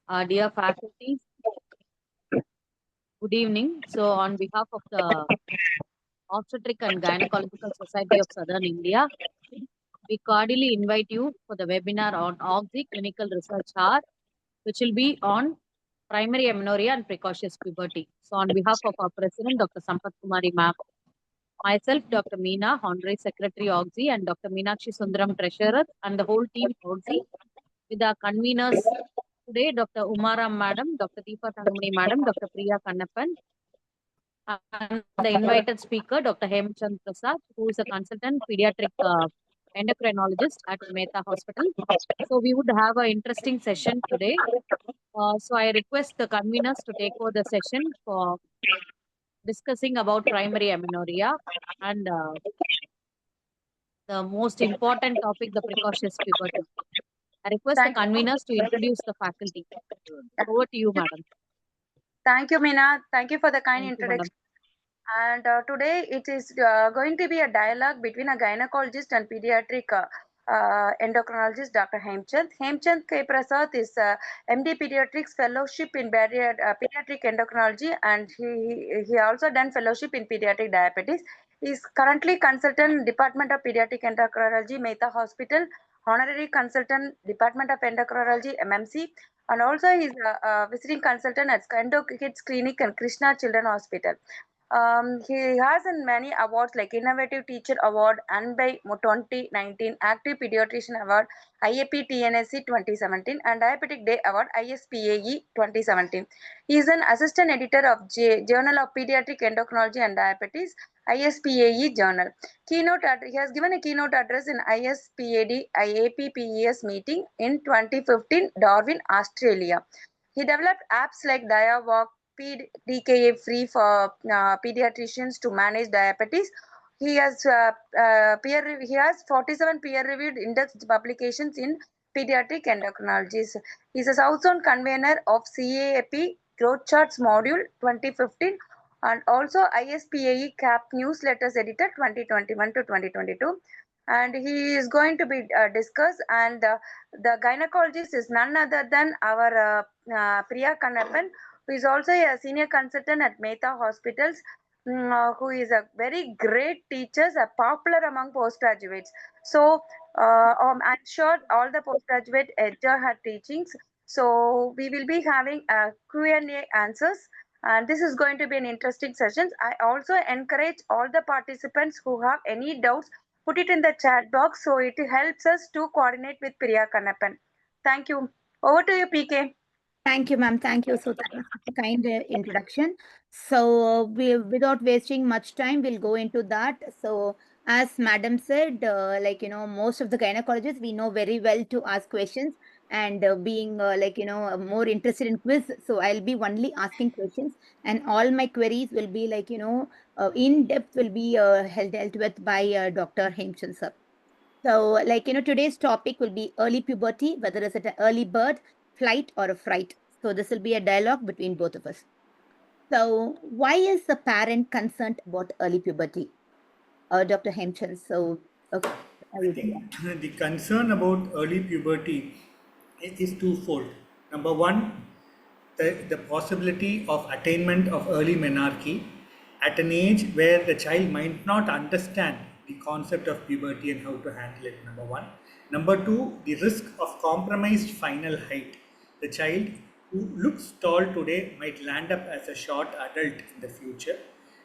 Dear faculty, good evening. So, on behalf of the Obstetric and Gynecological Society of Southern India, we cordially invite you for the webinar on OGSSI Clinical Research Hour, which will be on primary amenorrhea and precocious puberty. So, on behalf of our President, Dr. Sampath Kumari Ma'am, myself, Dr. Meena, Honorary Secretary OGSSI, and Dr. Meenakshi Sundaram, Treasurer, and the whole team OGSSI, with our conveners today, Dr. Umaram Madam, Dr. Deepa Thangamani Madam, Dr. Priya Kannappan, and the invited speaker, Dr. Hemchand Prasad, who is a consultant pediatric endocrinologist at Mehta Hospital. So we would have an interesting session today. So I request the conveners to take over the session for discussing about primary amenorrhea and the most important topic, the precocious puberty. I request the Thank you. conveners to introduce the faculty. Over to you, madam. Thank you, Meena. Thank you for the kind Thank you, madam. introduction. And today it is going to be a dialogue between a gynecologist and pediatric endocrinologist, Dr. Hemchand. Hemchand K. Prasad is MD Pediatrics Fellowship in Pediatric Endocrinology, and he also done fellowship in pediatric diabetes. He is currently consultant Department of Pediatric Endocrinology, Mehta Hospital, honorary consultant Department of Endocrinology, MMC, and also he is a visiting consultant at Endo Kids Clinic and Krishna Children Hospital. He has many awards like Innovative Teacher Award and by 2019 Active Pediatrician Award, IAP TNSC 2017, and Diabetic Day Award, ISPAE 2017. He is an assistant editor of Journal of Pediatric Endocrinology and Diabetes, ISPAE Journal. He has given a keynote address in ISPAD IAPPES meeting in 2015, Darwin, Australia. He developed apps like DiaWalk, DKA free for pediatricians to manage diabetes. He has he has 47 peer-reviewed indexed publications in pediatric endocrinology. He is a South Zone convener of CAAP Growth Charts Module 2015 and also ISPAE CAP Newsletters Editor 2021 to 2022. And he is going to be discussed. And the gynecologist is none other than our Priya Kannappan, who is also a senior consultant at Mehta Hospitals, who is a very great teacher, popular among postgraduates. So I'm sure all the postgraduate enjoy her teachings. So we will be having Q&A answers. And this is going to be an interesting session. I also encourage all the participants who have any doubts, put it in the chat box. So it helps us to coordinate with Priya Kannappan. Thank you. Over to you, PK. Thank you, ma'am. Thank you. So that was such a kind introduction. So without wasting much time, we'll go into that. So as madam said, most of the gynecologists, we know very well to ask questions and being more interested in quiz. So I'll be only asking questions and all my queries will be in depth will be dealt with by Dr. Hemchand sir. So today's topic will be early puberty, whether it's an early birth, flight or a fright. So this will be a dialogue between both of us. So why is the parent concerned about early puberty? Dr. Hemchand, so okay. I think the concern about early puberty is twofold. Number one, the possibility of attainment of early menarche at an age where the child might not understand the concept of puberty and how to handle it, number one. Number two, the risk of compromised final height. The child who looks tall today might land up as a short adult in the future.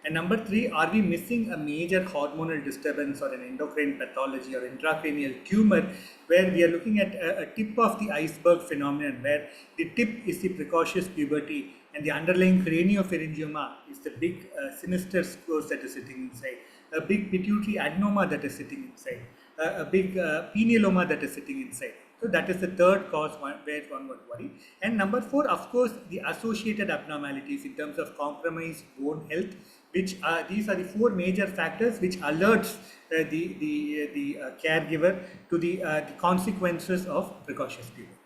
And number three, are we missing a major hormonal disturbance or an endocrine pathology or intracranial tumor where we are looking at a tip of the iceberg phenomenon where the tip is the precocious puberty and the underlying craniopharyngioma is the big sinister scores that is sitting inside, a big pituitary adenoma that is sitting inside, a big penioloma that is sitting inside. So that is the third cause where one would worry. And number four, of course, the associated abnormalities in terms of compromised bone health, which these are the four major factors which alerts the caregiver to the consequences of precocious puberty.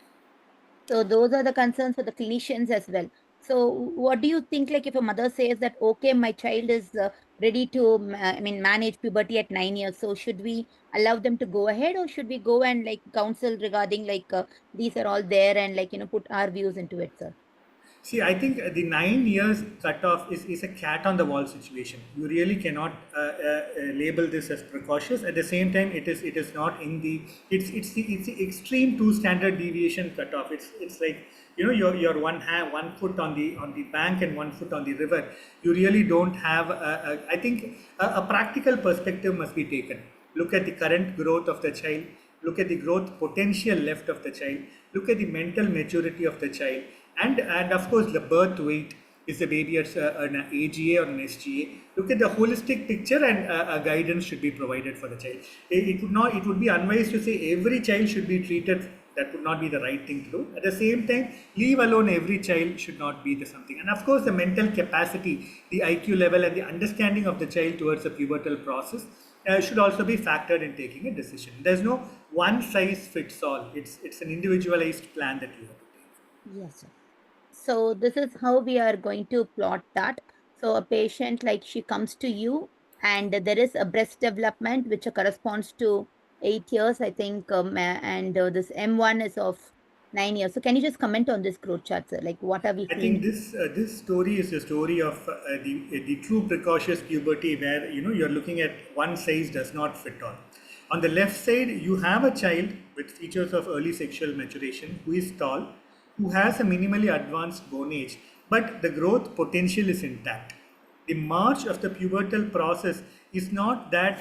So those are the concerns for the clinicians as well. So what do you think, like if a mother says that, okay, my child is ready to manage puberty at 9 years. So should we allow them to go ahead, or should we go and like counsel regarding these are all there and put our views into it, sir? See, I think the 9 years cutoff is a cat on the wall situation. You really cannot label this as precocious. At the same time, it is not in the it's the extreme two standard deviation cutoff. It's like your one foot on the bank and one foot on the river. You really don't have. I think a practical perspective must be taken. Look at the current growth of the child. Look at the growth potential left of the child. Look at the mental maturity of the child, and of course the birth weight. Is the baby at an AGA or an SGA? Look at the holistic picture, and a guidance should be provided for the child. It would be unwise to say every child should be treated. That would not be the right thing to do. At the same time, leave alone every child should not be the something. And of course, the mental capacity, the IQ level, and the understanding of the child towards the pubertal process should also be factored in taking a decision. There's no one size fits all. It's an individualized plan that you have to take. Yes, sir. So this is how we are going to plot that. So a patient, like, she comes to you and there is a breast development which corresponds to 8 years, I think, and this M1 is of 9 years. So can you just comment on this growth chart, sir? Like, what are we I seeing? think this story is a story of the true precocious puberty, where you're looking at one size does not fit all. On the left side, you have a child with features of early sexual maturation who is tall, who has a minimally advanced bone age, but the growth potential is intact. The march of the pubertal process is not that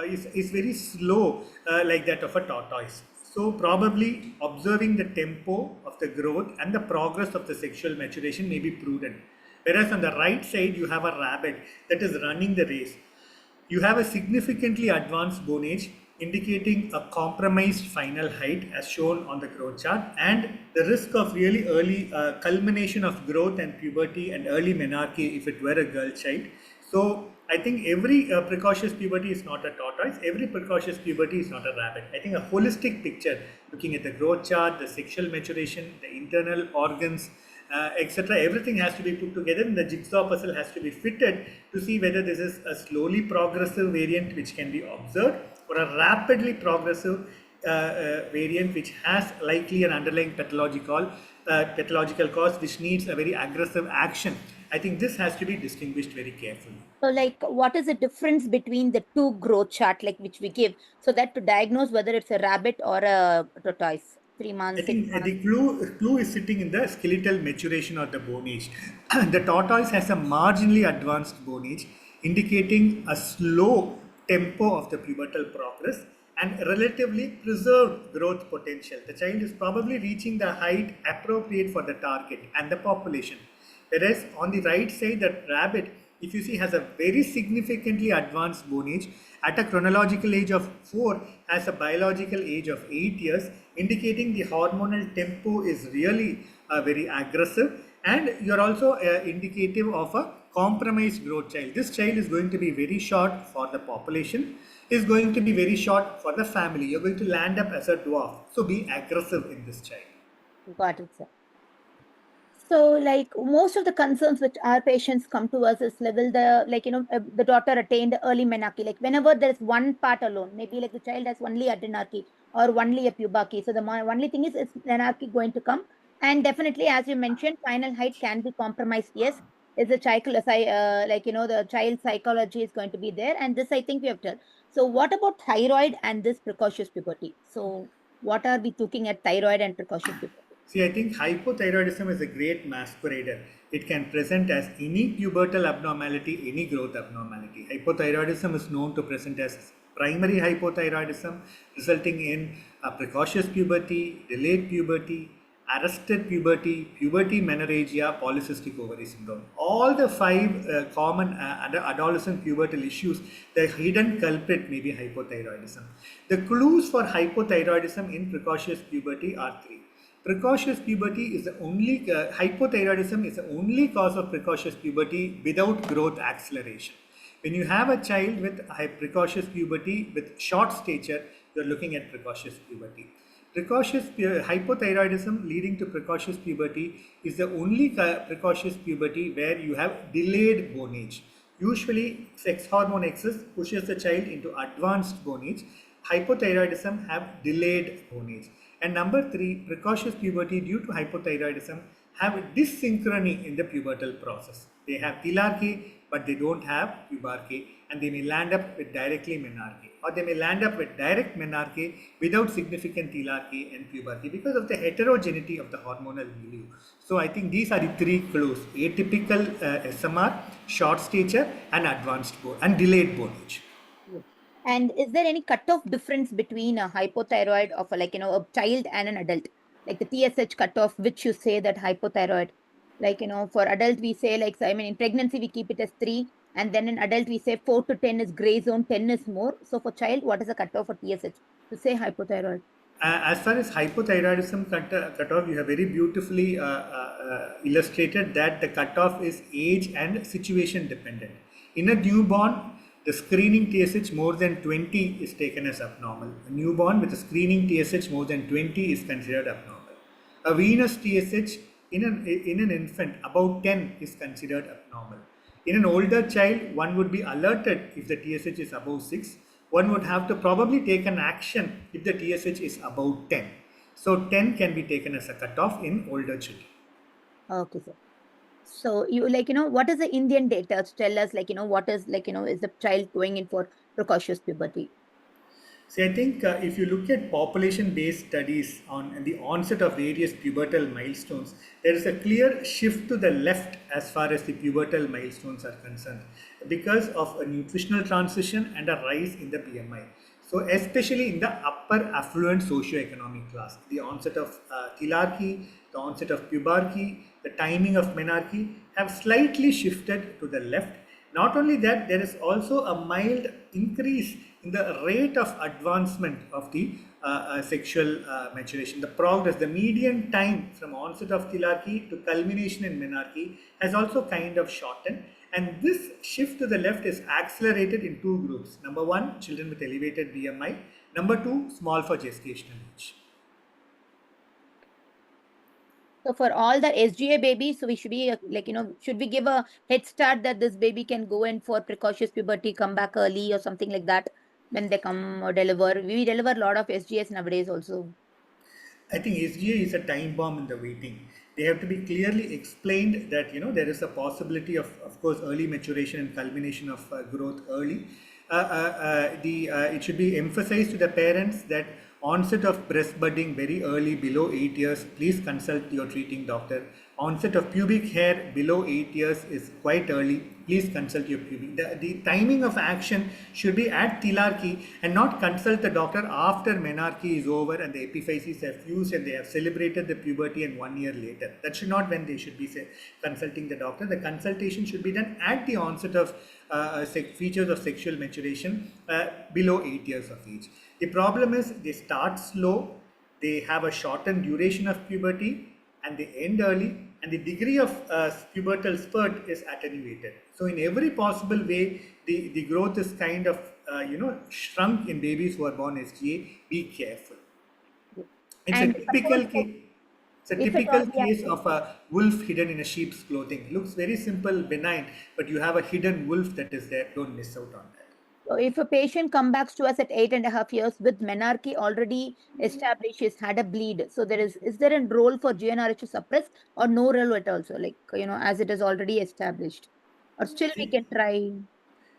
is very slow, like that of a tortoise. So probably observing the tempo of the growth and the progress of the sexual maturation may be prudent. Whereas on the right side, you have a rabbit that is running the race. You have a significantly advanced bone age, indicating a compromised final height as shown on the growth chart, and the risk of really early culmination of growth and puberty and early menarche if it were a girl child. So I think every precocious puberty is not a tortoise, every precocious puberty is not a rabbit. I think a holistic picture, looking at the growth chart, the sexual maturation, the internal organs, etc. Everything has to be put together, and the jigsaw puzzle has to be fitted to see whether this is a slowly progressive variant which can be observed, or a rapidly progressive variant which has likely an underlying pathological cause which needs a very aggressive action. I think this has to be distinguished very carefully. So, like, what is the difference between the two growth chart, like, which we give, so that to diagnose whether it's a rabbit or a tortoise? 3 I months, 6 think months. the clue is sitting in the skeletal maturation or the bone age. The tortoise has a marginally advanced bone age, indicating a slow tempo of the pubertal progress and relatively preserved growth potential. The child is probably reaching the height appropriate for the target and the population. Whereas on the right side, that rabbit, if you see, has a very significantly advanced bone age. At a chronological age of 4, has a biological age of 8 years, indicating the hormonal tempo is really very aggressive, and you are also indicative of a compromised growth child. This child is going to be very short for the population, is going to be very short for the family. You're going to land up as a dwarf. So be aggressive in this child. Got it, sir. So, like, most of the concerns which our patients come to us is level the daughter attained early menarche. Like, whenever there is one part alone, maybe like the child has only adrenarche or only a pubarche. So the only thing is menarche going to come, and definitely, as you mentioned, final height can be compromised. Yes, is the child the child psychology is going to be there, and this I think we have done. So, what about thyroid and this precocious puberty? So, what are we looking at thyroid and precocious puberty? See, I think hypothyroidism is a great masquerader. It can present as any pubertal abnormality, any growth abnormality. Hypothyroidism is known to present as primary hypothyroidism, resulting in precocious puberty, delayed puberty, arrested puberty, puberty menorrhagia, polycystic ovary syndrome. All the 5 common adolescent pubertal issues, the hidden culprit may be hypothyroidism. The clues for hypothyroidism in precocious puberty are 3. Precocious puberty is the only, hypothyroidism is the only cause of precocious puberty without growth acceleration. When you have a child with precocious puberty with short stature, you are looking at precocious puberty. Hypothyroidism leading to precocious puberty is the only precocious puberty where you have delayed bone age. Usually, sex hormone excess pushes the child into advanced bone age. Hypothyroidism have delayed bone age. And number three, precocious puberty due to hypothyroidism have dyssynchrony in the pubertal process. They have telarchy, but they don't have pubarchy, and they may land up with directly menarche, or they may land up with direct menarche without significant telarchy and pubarchy because of the heterogeneity of the hormonal milieu. So I think these are the three clues: atypical SMR, short stature, and advanced bone and delayed bone age. And is there any cutoff difference between a hypothyroid of a child and an adult? Like the TSH cutoff, which you say that hypothyroid, for adult we say in pregnancy we keep it as 3, and then in adult we say 4 to 10 is gray zone, 10 is more. So for child, what is the cutoff for TSH to say hypothyroid? As far as hypothyroidism cutoff, you have very beautifully illustrated that the cutoff is age and situation dependent. In a newborn, the screening TSH more than 20 is taken as abnormal. A newborn with a screening TSH more than 20 is considered abnormal. A venous TSH in an infant above 10 is considered abnormal. In an older child, one would be alerted if the TSH is above 6. One would have to probably take an action if the TSH is above 10. So 10 can be taken as a cutoff in older children. Okay, sir. So you what is the Indian data to tell us what is is the child going in for precocious puberty? See, I think if you look at population-based studies on the onset of various pubertal milestones, there is a clear shift to the left as far as the pubertal milestones are concerned because of a nutritional transition and a rise in the BMI. So, especially in the upper affluent socioeconomic class, the onset of telarchy, the onset of pubarchy, the timing of menarche have slightly shifted to the left. Not only that, there is also a mild increase in the rate of advancement of the sexual maturation. The progress, the median time from onset of telarchy to culmination in menarche has also kind of shortened. And this shift to the left is accelerated in two groups. Number one, children with elevated BMI. Number two, small for gestational age. So for all the SGA babies, so we should be should we give a head start that this baby can go in for precocious puberty, come back early or something like that when they come or deliver? We deliver a lot of SGAs nowadays also. I think SGA is a time bomb in the waiting. They have to be clearly explained that there is a possibility of course, early maturation and culmination of growth early. It should be emphasized to the parents that onset of breast budding very early, below 8 years, please consult your treating doctor. Onset of pubic hair below 8 years is quite early, please consult your pubic. The timing of action should be at telarchy and not consult the doctor after menarche is over and the epiphyses have fused and they have celebrated the puberty and 1 year later. That should not when they should be consulting the doctor. The consultation should be done at the onset of features of sexual maturation below 8 years of age. The problem is they start slow, they have a shortened duration of puberty and they end early, and the degree of pubertal spurt is attenuated. So in every possible way, the growth is kind of shrunk in babies who are born SGA. Be careful. It's a typical case. It's a typical case of a wolf hidden in a sheep's clothing. Looks very simple, benign, but you have a hidden wolf that is there. Don't miss out on that. So if a patient comes back to us at 8.5 years with menarche already established, she's had a bleed. So is there a role for GnRH to suppress or no role at all? So as it is already established, or still we can try.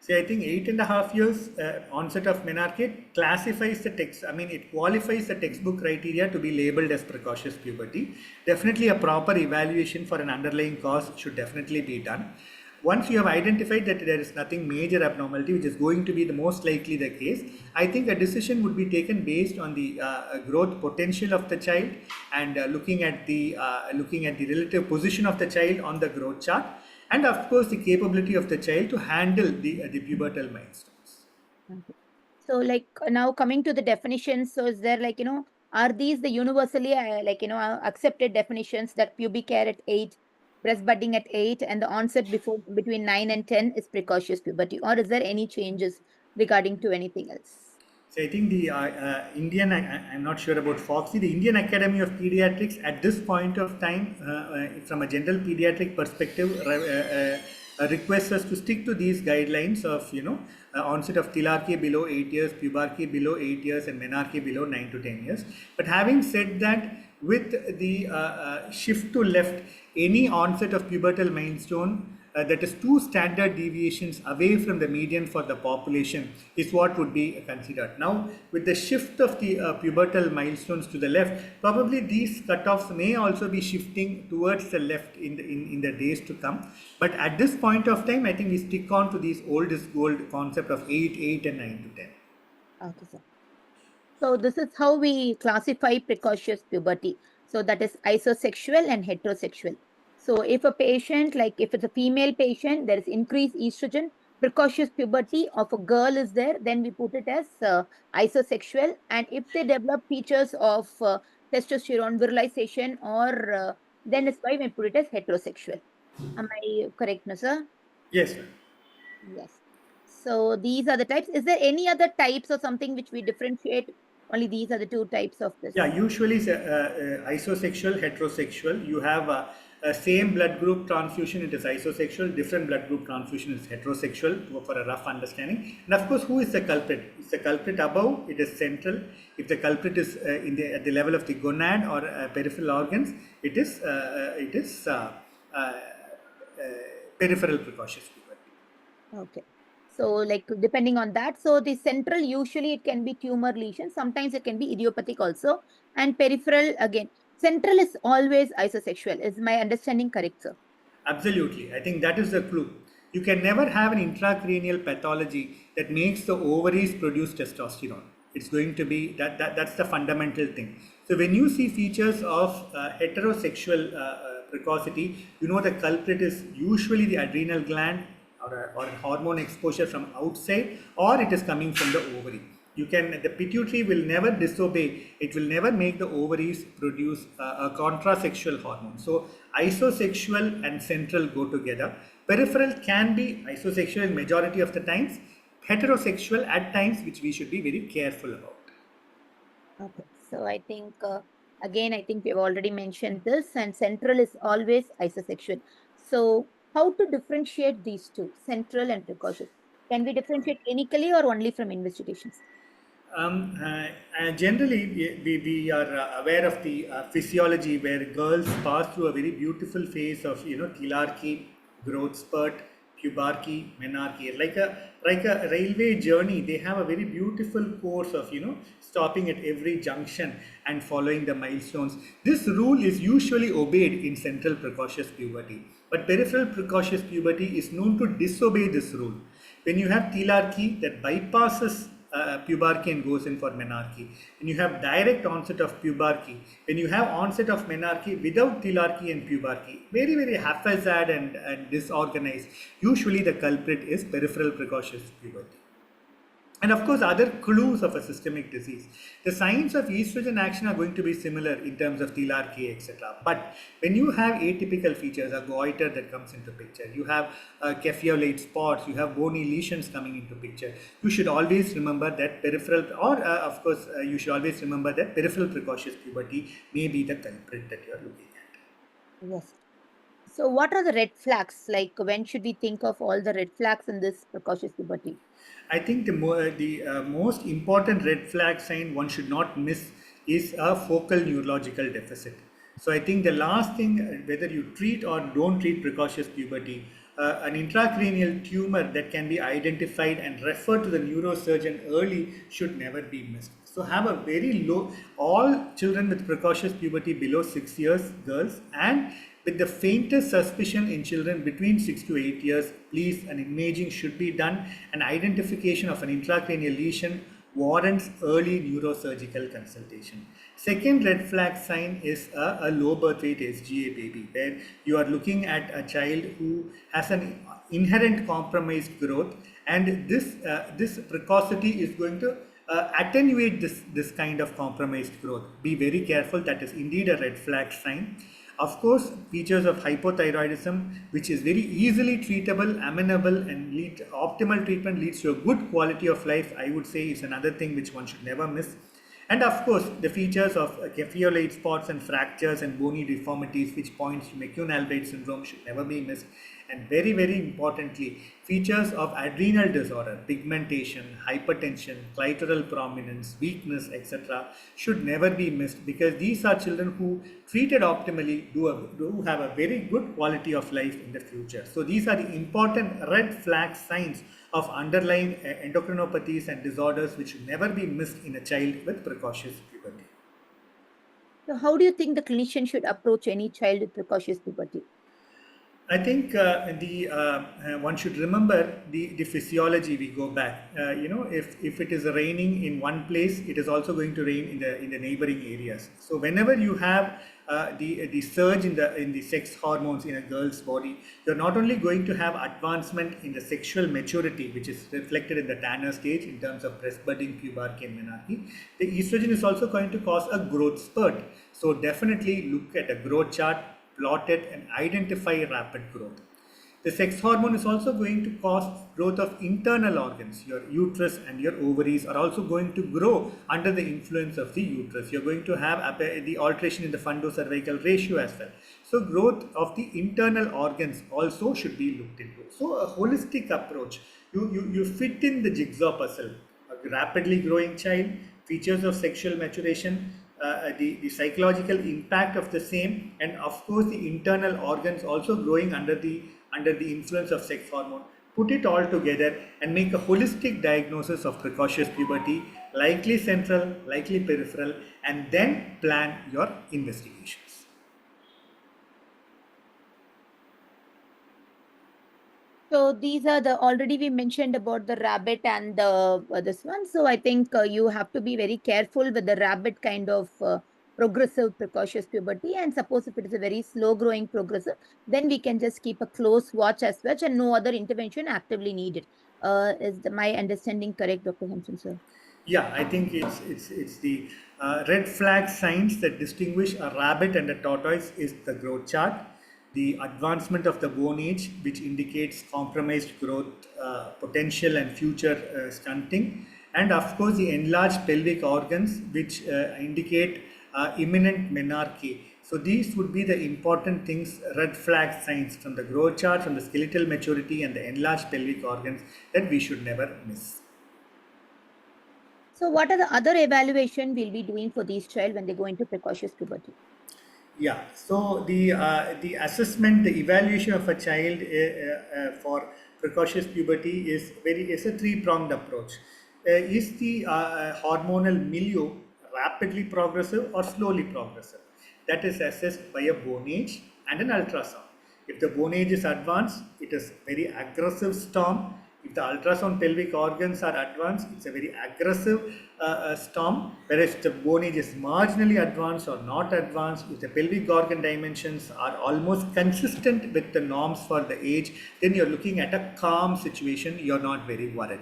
See, I think 8.5 years onset of menarche classifies the text. I mean, it qualifies the textbook criteria to be labeled as precocious puberty. Definitely a proper evaluation for an underlying cause should definitely be done. Once you have identified that there is nothing major abnormality, which is going to be the most likely the case, I think a decision would be taken based on the growth potential of the child and looking at the relative position of the child on the growth chart, and of course the capability of the child to handle the pubertal milestones. So now coming to the definitions, so is there are these the universally accepted definitions that pubic hair at 8, breast budding at 8, and the onset between 9 and 10 is precocious puberty, or is there any changes regarding to anything else? So I think the Indian, I'm not sure about FOXI, the Indian Academy of Pediatrics at this point of time, from a general pediatric perspective, requests us to stick to these guidelines of onset of thelarchy below 8 years, pubarchy below 8 years, and menarche below 9 to 10 years. But having said that, with the shift to left, any onset of pubertal milestone that is 2 standard deviations away from the median for the population is what would be considered. Now, with the shift of the pubertal milestones to the left, probably these cutoffs may also be shifting towards the left in the days to come. But at this point of time, I think we stick on to these old is gold concept of 8, and 9 to 10. Okay, sir. So this is how we classify precocious puberty. So that is isosexual and heterosexual. So if a patient, like if it's a female patient, there is increased estrogen, precocious puberty of a girl is there, then we put it as isosexual. And if they develop features of testosterone virilization, or then it's why we put it as heterosexual. Am I correct, no, sir? Yes, sir. Yes. So these are the types. Is there any other types or something which we differentiate? Only these are the 2 types of this. Yeah, usually isosexual, heterosexual. You have a same blood group transfusion, it is isosexual. Different blood group transfusion is heterosexual, for a rough understanding. And of course, who is the culprit? Is the culprit above? It is central. If the culprit is at the level of the gonad or peripheral organs, it is peripheral precocious puberty. Okay. So like depending on that, so the central usually it can be tumor lesion. Sometimes it can be idiopathic also. And peripheral again. Central is always isosexual. Is my understanding correct, sir? Absolutely. I think that is the clue. You can never have an intracranial pathology that makes the ovaries produce testosterone. It's going to be that's the fundamental thing. So when you see features of heterosexual precocity, you know the culprit is usually the adrenal gland or a hormone exposure from outside, or it is coming from the ovary. The pituitary will never disobey, it will never make the ovaries produce a contrasexual hormone. So isosexual and central go together. Peripheral can be isosexual in majority of the times, heterosexual at times, which we should be very careful about. Okay. So I think again, I think we've already mentioned this, and central is always isosexual. So how to differentiate these 2, central and precocious? Can we differentiate clinically or only from investigations? Generally, we are aware of the physiology where girls pass through a very beautiful phase of thelarchy, growth spurt, pubarchy, menarche, like a railway journey. They have a very beautiful course of stopping at every junction and following the milestones. This rule is usually obeyed in central precocious puberty, but peripheral precocious puberty is known to disobey this rule. When you have thelarchy, that bypasses pubarchy and goes in for menarche. When you have direct onset of pubarchy, when you have onset of menarche without thelarchy and pubarchy, very, very haphazard and disorganized, usually the culprit is peripheral precocious puberty. And of course, other clues of a systemic disease. The signs of estrogen action are going to be similar in terms of thelarchy, etc. But when you have atypical features, a goiter that comes into picture, you have kefiolate spots, you have bony lesions coming into picture, you should always remember that peripheral, or of course, you should always remember that peripheral precocious puberty may be the culprit that you are looking at. Yes. So what are the red flags? Like when should we think of all the red flags in this precocious puberty? I think the most important red flag sign one should not miss is a focal neurological deficit. So I think the last thing, whether you treat or don't treat precocious puberty, an intracranial tumor that can be identified and referred to the neurosurgeon early should never be missed. So have a very low, all children with precocious puberty below 6 years, girls, and with the faintest suspicion in children between 6 to 8 years, please, an imaging should be done. An identification of an intracranial lesion warrants early neurosurgical consultation. Second red flag sign is a low birth weight SGA baby, where you are looking at a child who has an inherent compromised growth, and this precocity is going to attenuate this kind of compromised growth. Be very careful, that is indeed a red flag sign. Of course, features of hypothyroidism, which is very easily treatable, amenable, and optimal treatment leads to a good quality of life, I would say, is another thing which one should never miss. And of course, the features of kephiolyte spots and fractures and bony deformities, which points to McCune-Albright syndrome, should never be missed. And very, very importantly, features of adrenal disorder, pigmentation, hypertension, clitoral prominence, weakness, etc., should never be missed, because these are children who, treated optimally, do have a very good quality of life in the future. So these are the important red flag signs of underlying endocrinopathies and disorders which should never be missed in a child with precocious puberty. So how do you think the clinician should approach any child with precocious puberty? I think one should remember the physiology. We go back. If it is raining in one place, it is also going to rain in the neighboring areas. So whenever you have the surge in the sex hormones in a girl's body, you're not only going to have advancement in the sexual maturity, which is reflected in the Tanner stage in terms of breast budding, pubarchy, and menarche. The estrogen is also going to cause a growth spurt. So definitely look at a growth chart, plot it, and identify rapid growth. The sex hormone is also going to cause growth of internal organs. Your uterus and your ovaries are also going to grow under the influence of the uterus. You're going to have the alteration in the fundocervical ratio as well. So growth of the internal organs also should be looked into. So a holistic approach. You fit in the jigsaw puzzle. A rapidly growing child, features of sexual maturation, the psychological impact of the same, and of course the internal organs also growing under the influence of sex hormone. Put it all together and make a holistic diagnosis of precocious puberty, likely central, likely peripheral, and then plan your investigations. So these are already we mentioned about the rabbit and the this one. So I think you have to be very careful with the rabbit kind of progressive precocious puberty. And suppose if it is a very slow growing progressive, then we can just keep a close watch as such and no other intervention actively needed. Is my understanding correct, Dr. Hemchandra sir? Yeah, I think it's the red flag signs that distinguish a rabbit and a tortoise is the growth chart, the advancement of the bone age, which indicates compromised growth potential and future stunting, and of course the enlarged pelvic organs, which indicate imminent menarche. So these would be the important things, red flag signs from the growth chart, from the skeletal maturity and the enlarged pelvic organs, that we should never miss. So what are the other evaluation we'll be doing for these child when they go into precocious puberty? Yeah, so the assessment, the evaluation of a child for precocious puberty is a three-pronged approach. Is the hormonal milieu rapidly progressive or slowly progressive? That is assessed by a bone age and an ultrasound. If the bone age is advanced, it is very aggressive storm. If the ultrasound pelvic organs are advanced, it's a very aggressive storm. Whereas if the bone age is marginally advanced or not advanced, if the pelvic organ dimensions are almost consistent with the norms for the age, then you're looking at a calm situation. You're not very worried.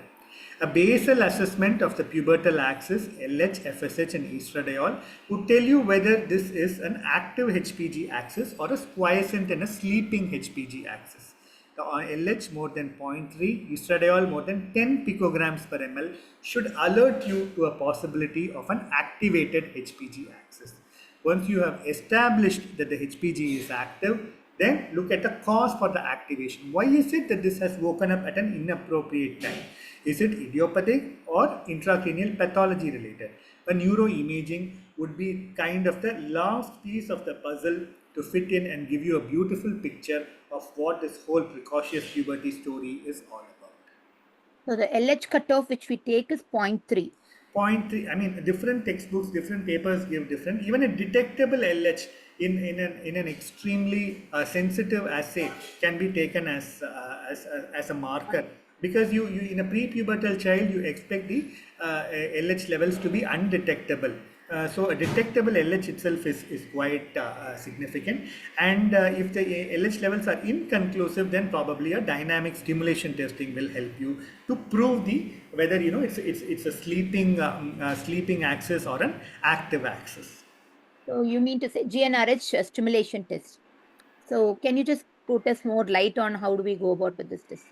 A basal assessment of the pubertal axis, LH, FSH, and estradiol, would tell you whether this is an active HPG axis or a quiescent and a sleeping HPG axis. The LH more than 0.3, estradiol more than 10 picograms per ml should alert you to a possibility of an activated HPG axis. Once you have established that the HPG is active, then look at the cause for the activation. Why is it that this has woken up at an inappropriate time? Is it idiopathic or intracranial pathology related? A neuroimaging would be kind of the last piece of the puzzle to fit in and give you a beautiful picture of what this whole precocious puberty story is all about. So the LH cutoff which we take is 0.3. 0.3, I mean, different textbooks, different papers give different. Even a detectable LH in an extremely sensitive assay can be taken as a marker, because you in a prepubertal child you expect the LH levels to be undetectable. So a detectable LH itself is quite significant, and if the LH levels are inconclusive, then probably a dynamic stimulation testing will help you to prove whether it's a sleeping axis or an active axis. So you mean to say GnRH stimulation test. So can you just put us more light on how do we go about with this test?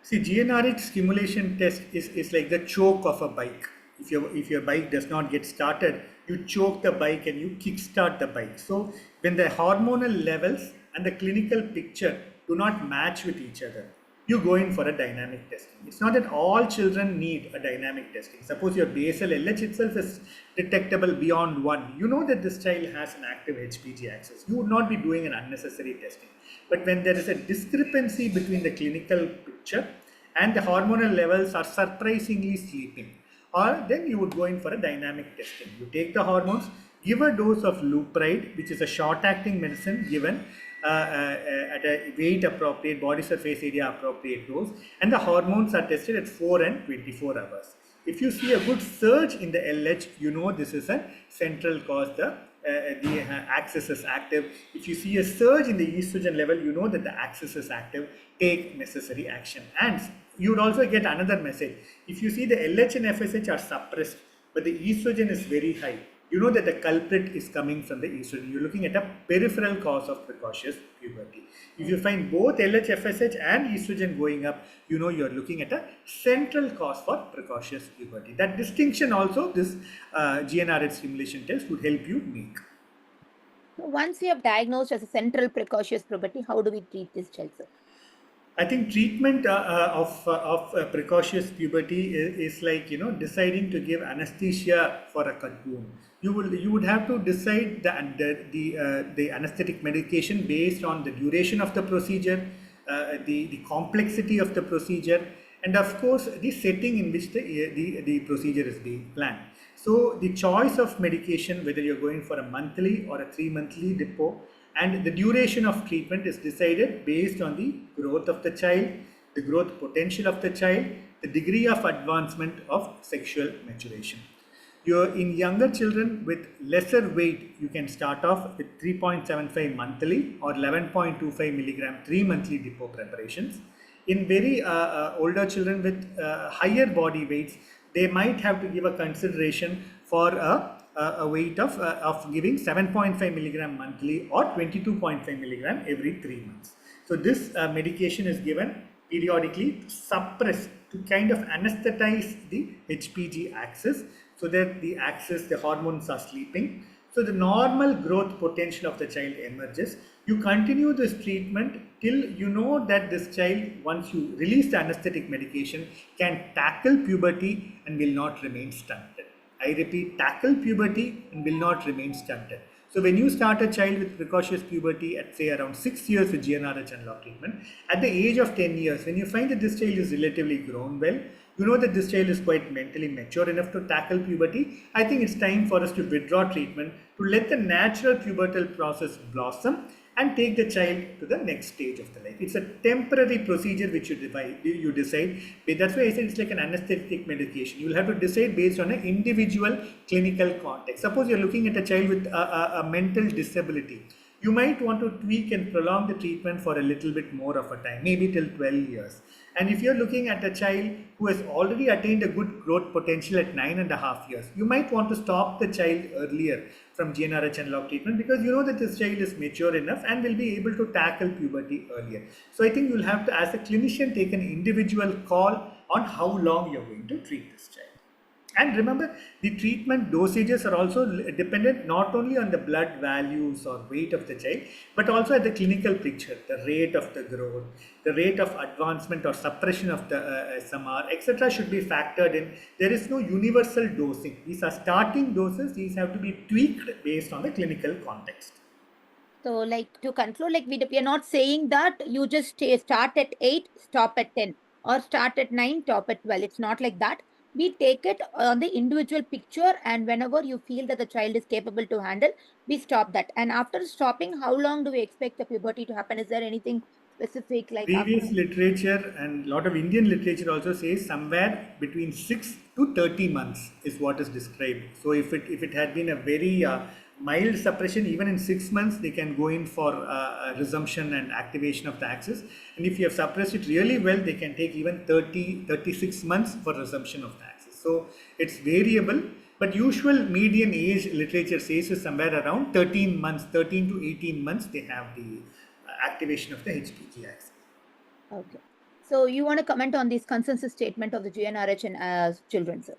See, GnRH stimulation test is like the choke of a bike. If your bike does not get started, you choke the bike and you kickstart the bike. So when the hormonal levels and the clinical picture do not match with each other, you go in for a dynamic testing. It's not that all children need a dynamic testing. Suppose your basal LH itself is detectable beyond 1. You know that this child has an active HPG axis. You would not be doing an unnecessary testing. But when there is a discrepancy between the clinical picture and the hormonal levels are surprisingly sleeping, or then you would go in for a dynamic testing. You take the hormones, give a dose of Lupride, which is a short-acting medicine given at a weight appropriate, body surface area appropriate dose, and the hormones are tested at 4 and 24 hours. If you see a good surge in the LH, you know this is a central cause. The axis is active. If you see a surge in the estrogen level, you know that the axis is active. Take necessary action. And you would also get another message. If you see the LH and FSH are suppressed, but the estrogen is very high, you know that the culprit is coming from the estrogen. You're looking at a peripheral cause of precocious puberty. If you find both LH, FSH and estrogen going up, you know you're looking at a central cause for precocious puberty. That distinction also this GnRH stimulation test would help you make. So once you have diagnosed as a central precocious puberty, how do we treat this child, sir? I think treatment of precocious puberty is like, you know, deciding to give anesthesia for a cut wound. You would have to decide the anesthetic medication based on the duration of the procedure, the complexity of the procedure, and of course the setting in which the procedure is being planned. So the choice of medication, whether you're going for a monthly or a 3-monthly depot, and the duration of treatment is decided based on the growth of the child, the growth potential of the child, the degree of advancement of sexual maturation. In younger children with lesser weight, you can start off with 3.75 monthly or 11.25 milligram 3-monthly depot preparations. In very older children with higher body weights, they might have to give a consideration for a weight of giving 7.5 milligram monthly or 22.5 milligram every 3 months. So this medication is given periodically to suppress, to kind of anesthetize the HPG axis so that the hormones are sleeping. So the normal growth potential of the child emerges. You continue this treatment till you know that this child, once you release the anesthetic medication, can tackle puberty and will not remain stunted. I repeat, tackle puberty and will not remain stunted. So when you start a child with precocious puberty at say around 6 years with GnRH analog treatment, at the age of 10 years, when you find that this child is relatively grown well, you know that this child is quite mentally mature enough to tackle puberty, I think it's time for us to withdraw treatment to let the natural pubertal process blossom and take the child to the next stage of the life. It's a temporary procedure which you decide. That's why I said it's like an anesthetic medication. You'll have to decide based on an individual clinical context. Suppose you're looking at a child with a mental disability. You might want to tweak and prolong the treatment for a little bit more of a time, maybe till 12 years. And if you're looking at a child who has already attained a good growth potential at 9.5 years, you might want to stop the child earlier from GnRH analog treatment because you know that this child is mature enough and will be able to tackle puberty earlier. So I think you'll have to, as a clinician, take an individual call on how long you're going to treat this child. And remember, the treatment dosages are also dependent not only on the blood values or weight of the child, but also at the clinical picture, the rate of the growth, the rate of advancement or suppression of the SMR, etc. should be factored in. There is no universal dosing. These are starting doses. These have to be tweaked based on the clinical context. So, like to conclude, like we are not saying that you just start at 8, stop at 10, or start at 9, stop at 12. It's not like that. We take it on the individual picture, and whenever you feel that the child is capable to handle, we stop that. And after stopping, how long do we expect the puberty to happen? Is there anything specific like Previous literature and a lot of Indian literature also says somewhere between 6 to 30 months is what is described. So if it had been a very mild suppression, even in 6 months they can go in for resumption and activation of the axis, and if you have suppressed it really well, they can take even 36 months for resumption of the axis. So it's variable, but usual median age literature says is somewhere around 13 to 18 months they have the activation of the HPG axis. Okay. So you want to comment on this consensus statement of the GnRH in children, sir?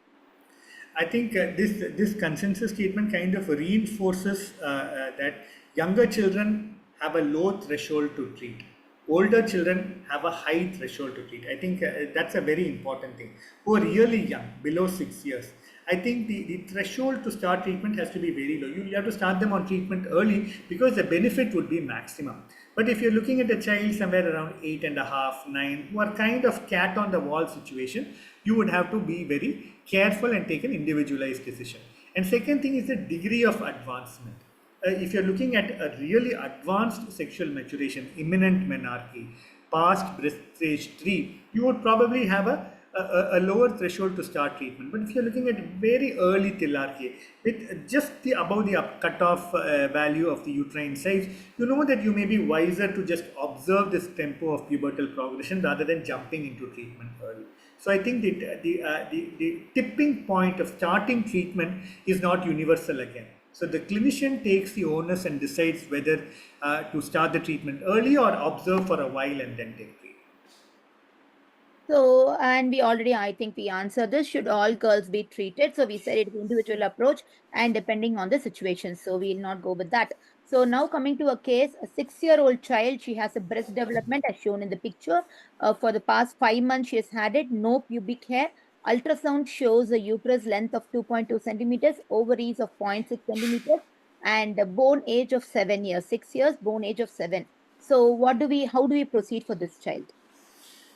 I think this consensus statement kind of reinforces that younger children have a low threshold to treat. Older children have a high threshold to treat. I think that's a very important thing. Who are really young, below 6 years, I think the threshold to start treatment has to be very low. You have to start them on treatment early because the benefit would be maximum. But if you're looking at a child somewhere around 8.5, 9, who are kind of cat on the wall situation, you would have to be very careful and take an individualized decision. And second thing is the degree of advancement. If you're looking at a really advanced sexual maturation, imminent menarche, past breast stage 3, you would probably have a lower threshold to start treatment. But if you're looking at very early telarche, with just the above the cutoff value of the uterine size, you know that you may be wiser to just observe this tempo of pubertal progression rather than jumping into treatment early. So I think the tipping point of starting treatment is not universal again. So the clinician takes the onus and decides whether to start the treatment early or observe for a while and then take treatment. So, and we already, I think we answered this. Should all girls be treated? So we said it's individual approach and depending on the situation. So we'll not go with that. So now coming to a case, a 6-year-old child, she has a breast development as shown in the picture. For the past 5 months, she has had it, no pubic hair. Ultrasound shows a uterus length of 2.2 centimeters, ovaries of 0.6 centimeters, and a bone age of 7 years. 6 years, bone age of 7. So how do we proceed for this child?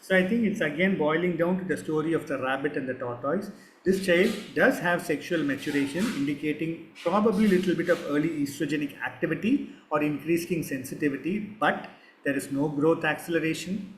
So I think it's again boiling down to the story of the rabbit and the tortoise. This child does have sexual maturation, indicating probably a little bit of early estrogenic activity or increasing sensitivity, but there is no growth acceleration,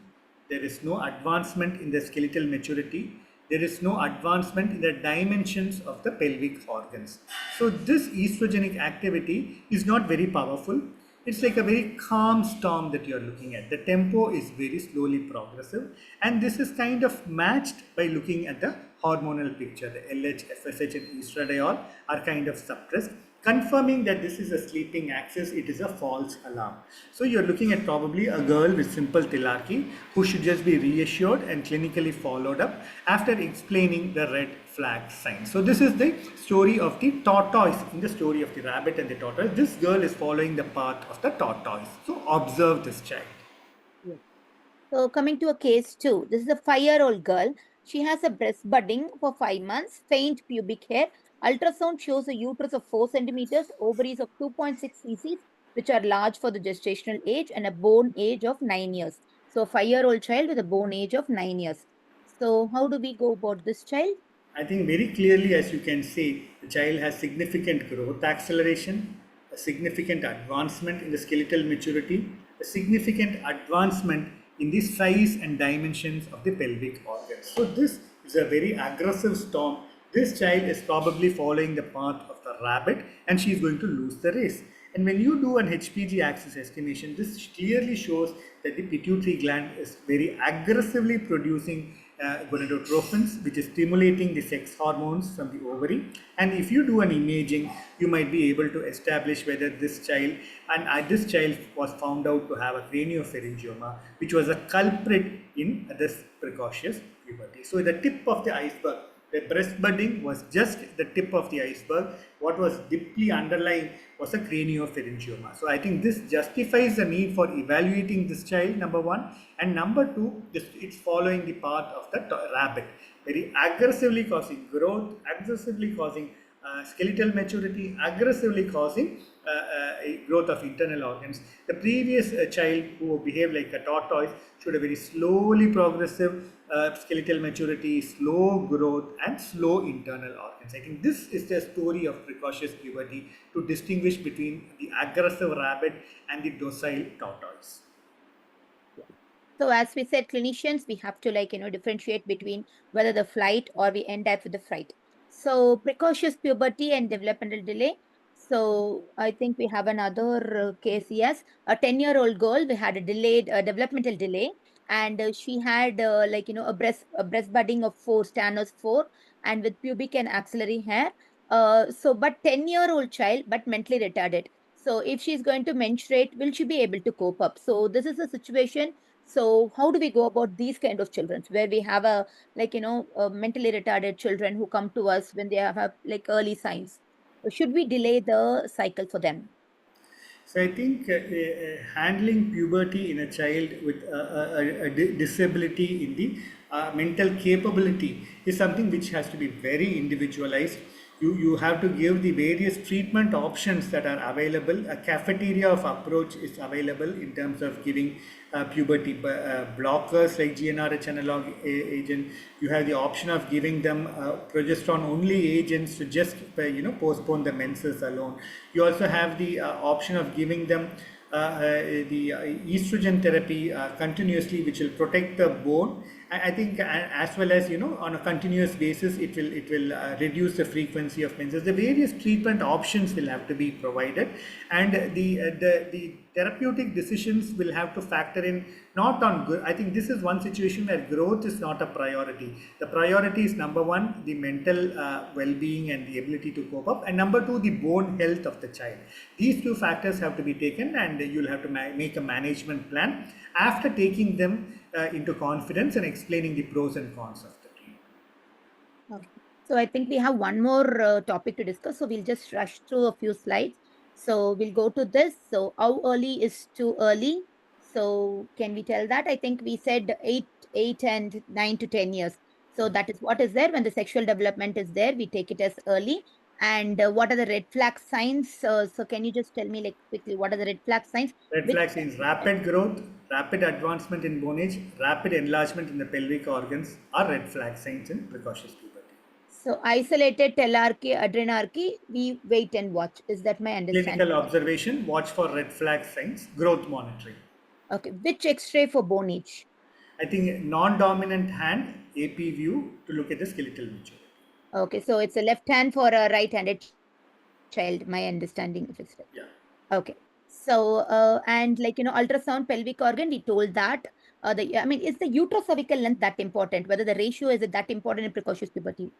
there is no advancement in the skeletal maturity, there is no advancement in the dimensions of the pelvic organs. So this estrogenic activity is not very powerful. It's like a very calm storm that you're looking at. The tempo is very slowly progressive, and this is kind of matched by looking at the hormonal picture. The LH, FSH and estradiol are kind of suppressed, confirming that this is a sleeping axis. It is a false alarm. So you're looking at probably a girl with simple telarche who should just be reassured and clinically followed up after explaining the red flag sign. So this is the story of the tortoise in the story of the rabbit and the tortoise. This girl is following the path of the tortoise. So observe this child. Yes. So coming to a case 2, this is a 5-year-old girl. She has a breast budding for 5 months, faint pubic hair. Ultrasound shows a uterus of 4 centimeters, ovaries of 2.6 cc's, which are large for the gestational age, and a bone age of 9 years. So a 5-year-old child with a bone age of 9 years. So how do we go about this child? I think very clearly, as you can see, the child has significant growth acceleration, a significant advancement in the skeletal maturity, a significant advancement in the size and dimensions of the pelvic organs. So this is a very aggressive storm. This child is probably following the path of the rabbit and she is going to lose the race. And when you do an HPG axis estimation, this clearly shows that the pituitary gland is very aggressively producing gonadotrophins, which is stimulating the sex hormones from the ovary. And if you do an imaging, you might be able to establish whether this child, and this child was found out to have a craniopharyngioma, which was a culprit in this precocious puberty. So the tip of the iceberg, the breast budding was just the tip of the iceberg. What was deeply underlying was a craniopharyngioma. So I think this justifies the need for evaluating this child, number one. And number two, it's following the path of the rabbit, very aggressively causing growth, aggressively causing skeletal maturity, aggressively causing growth of internal organs. The previous child who behaved like a tortoise showed a very slowly progressive skeletal maturity, slow growth and slow internal organs. I think this is the story of precocious puberty to distinguish between the aggressive rabbit and the docile tortoise. So as we said, clinicians, we have to differentiate between whether the flight or we end up with the fright. So precocious puberty and developmental delay. So I think we have another case. Yes, a 10-year-old girl. We had a delayed developmental delay, and she had a breast budding of 4, stannous 4, and with pubic and axillary hair. But 10-year-old child, but mentally retarded. So if she's going to menstruate, will she be able to cope up? So this is a situation. So how do we go about these kind of children where we have a mentally retarded children who come to us when they have like early signs? Should we delay the cycle for them? So I think handling puberty in a child with disability in the mental capability is something which has to be very individualized. You have to give the various treatment options that are available. A cafeteria of approach is available in terms of giving puberty blockers like GnRH analog agent. You have the option of giving them progesterone only agents to just postpone the menses alone. You also have the option of giving them the estrogen therapy continuously, which will protect the bone. I think as well as on a continuous basis, it will reduce the frequency of menses. The various treatment options will have to be provided, and the therapeutic decisions will have to factor in not on good. I think this is one situation where growth is not a priority. The priority is number one, the mental well-being and the ability to cope up, and number two, the bone health of the child. These two factors have to be taken, and you'll have to make a management plan after taking them into confidence and explaining the pros and cons of the treatment. Okay. So I think we have one more topic to discuss. So we'll just rush through a few slides. So we'll go to this. So how early is too early? So can we tell that? I think we said 8 and 9 to 10 years. So that is what is there when the sexual development is there. We take it as early. And what are the red flag signs? So can you just tell me like quickly what are the red flag signs? Red flag signs: rapid growth, rapid advancement in bone age, rapid enlargement in the pelvic organs are red flag signs in precocious puberty. So isolated telarchy, adrenarchy, we wait and watch. Is that my understanding? Clinical observation, watch for red flag signs, growth monitoring. Okay. Which X-ray for bone age? I think non-dominant hand, AP view, to look at the skeletal maturity. Okay, so it's a left hand for a right-handed child, my understanding, if it's right. Yeah. Okay. So, and ultrasound pelvic organ, we told that. Is the uterocervical length that important? Whether the ratio is it that important in precocious puberty?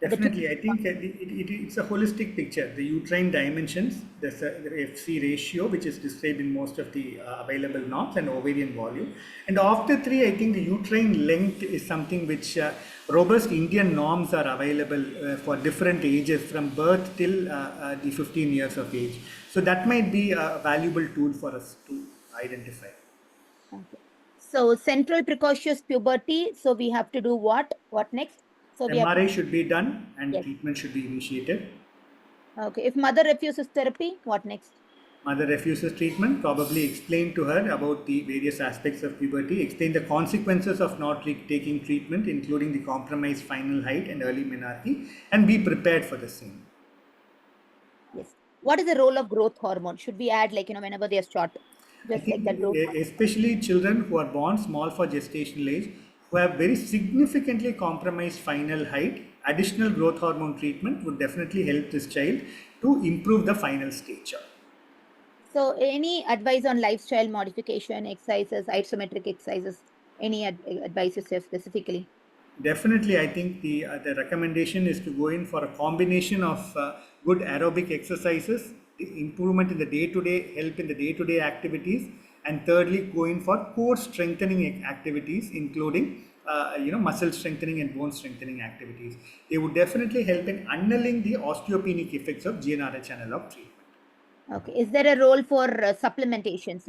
Definitely, I think it's a holistic picture. The uterine dimensions, the FC ratio, which is described in most of the available norms, and ovarian volume. And after three, I think the uterine length is something which robust Indian norms are available for different ages from birth till the 15 years of age. So that might be a valuable tool for us to identify. Okay. So central precocious puberty. So we have to do what? What next? So we have MRI should be done and Yes. treatment should be initiated. Okay. If mother refuses therapy, what next? Mother refuses treatment, probably explain to her about the various aspects of puberty, explain the consequences of not taking treatment, including the compromised final height and early menarche, and be prepared for the same. Yes. What is the role of growth hormone? Should we add whenever they are short? I Just like think that growth hormone? especially children who are born small for gestational age, who have very significantly compromised final height, additional growth hormone treatment would definitely help this child to improve the final stature. So any advice on lifestyle modification, exercises, isometric exercises? Any advice you say specifically? Definitely, I think the recommendation is to go in for a combination of good aerobic exercises, the improvement in the day-to-day, help in the day-to-day activities, and thirdly, go in for core strengthening activities, including muscle strengthening and bone strengthening activities. They would definitely help in annulling the osteopenic effects of GnRH analog treatment. Okay. Is there a role for supplementations,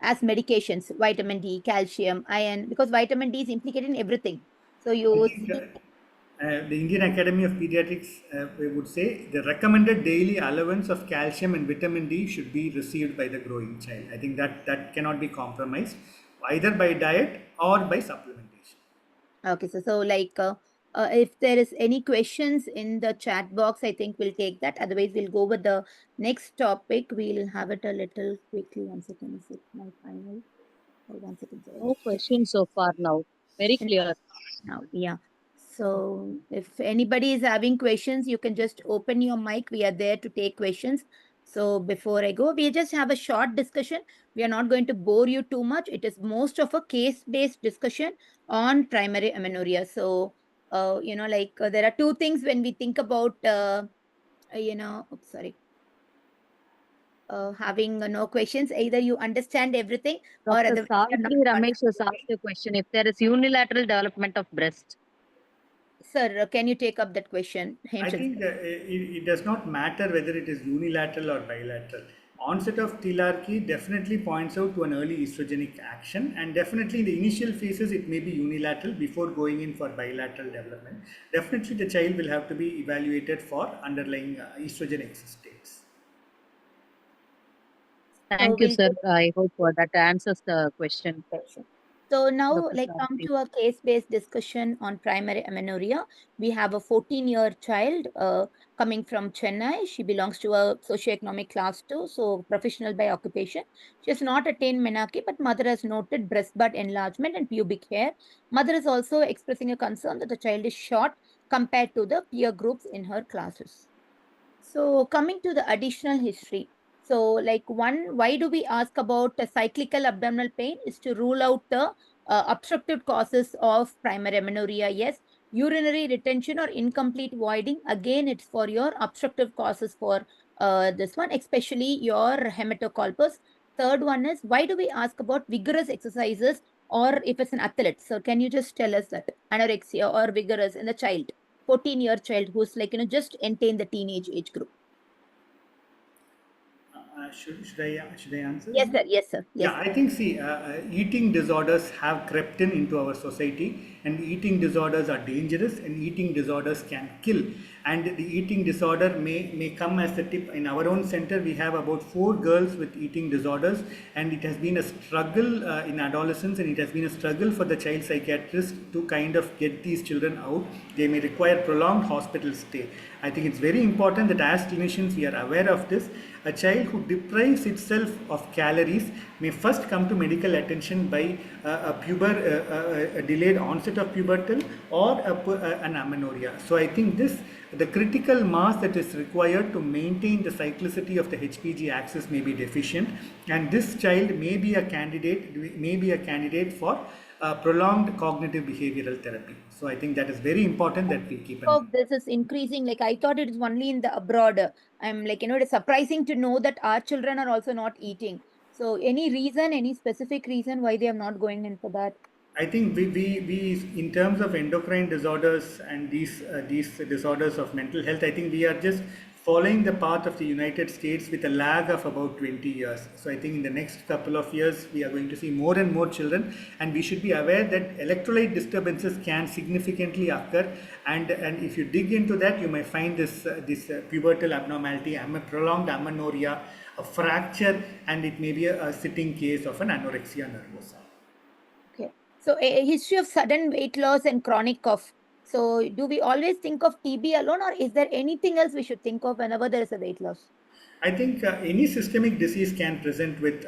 as medications, vitamin D, calcium, iron? Because vitamin D is implicated in everything. So I you think see, the Indian Academy of Pediatrics would say the recommended daily allowance of calcium and vitamin D should be received by the growing child. I think that cannot be compromised either by diet or by supplementation. okay. So if there is any questions in the chat box, I think we'll take that. Otherwise, we'll go with the next topic. We'll have it a little quickly. 1 second. Is it my final? 1 second. Sorry. No questions so far now. Very clear. Now, yeah. So if anybody is having questions, you can just open your mic. We are there to take questions. So before I go, we just have a short discussion. We are not going to bore you too much. It is most of a case-based discussion on primary amenorrhea. So, there are two things when we think about, oops, sorry. having no questions. Either you understand everything or Dr. otherwise you're not Savitri got Ramesh has asked a question. If there is unilateral development of breast, Sir, can you take up that question? I Hemchand think sir? it does not matter whether it is unilateral or bilateral. Onset of telarchy definitely points out to an early estrogenic action, and definitely in the initial phases it may be unilateral before going in for bilateral development. Definitely the child will have to be evaluated for underlying estrogen excess states. thank you, We'll sir. I hope that answers the question, So now, Dr. like, come Savitri. to a case-based discussion on primary amenorrhea. We have a 14-year child coming from Chennai. She belongs to a socioeconomic class 2, so professional by occupation. She has not attained menarche, but mother has noted breast bud enlargement and pubic hair. Mother is also expressing a concern that the child is short compared to the peer groups in her classes. So coming to the additional history. So like one, why do we ask about a cyclical abdominal pain is to rule out the obstructive causes of primary amenorrhea. Yes, urinary retention or incomplete voiding. Again, it's for your obstructive causes for this one, especially your hematocolpus. Third one is why do we ask about vigorous exercises or if it's an athlete? So can you just tell us that anorexia or vigorous in the child? 14-year child who's like, just attained the teenage age group. Should I answer? Yes, sir. Yes, sir. Yes, Yeah, I think see, eating disorders have crept in into our society, and eating disorders are dangerous, and eating disorders can kill. And the eating disorder may come as a tip. In our own center, we have about 4 girls with eating disorders, and it has been a struggle in adolescence, and it has been a struggle for the child psychiatrist to kind of get these children out. They may require prolonged hospital stay. I think it's very important that as clinicians we are aware of this. A child who deprives itself of calories may first come to medical attention by a delayed onset of pubertal or an amenorrhea. So I think the critical mass that is required to maintain the cyclicity of the HPG axis may be deficient, and this child may be a candidate for prolonged cognitive behavioral therapy. So I think that is very important that we keep in mind. this is increasing. Like I thought it is only in the abroad. I'm like, it is surprising to know that our children are also not eating. So any specific reason why they are not going in for that? I think we in terms of endocrine disorders and these disorders of mental health, I think we are just following the path of the United States with a lag of about 20 years. So I think in the next couple of years we are going to see more and more children, and we should be aware that electrolyte disturbances can significantly occur, and if you dig into that you may find this pubertal abnormality, prolonged amenorrhea, a fracture, and it may be a sitting case of an anorexia nervosa. Okay. So a history of sudden weight loss and chronic cough. So do we always think of TB alone, or is there anything else we should think of whenever there is a weight loss? I think any systemic disease can present with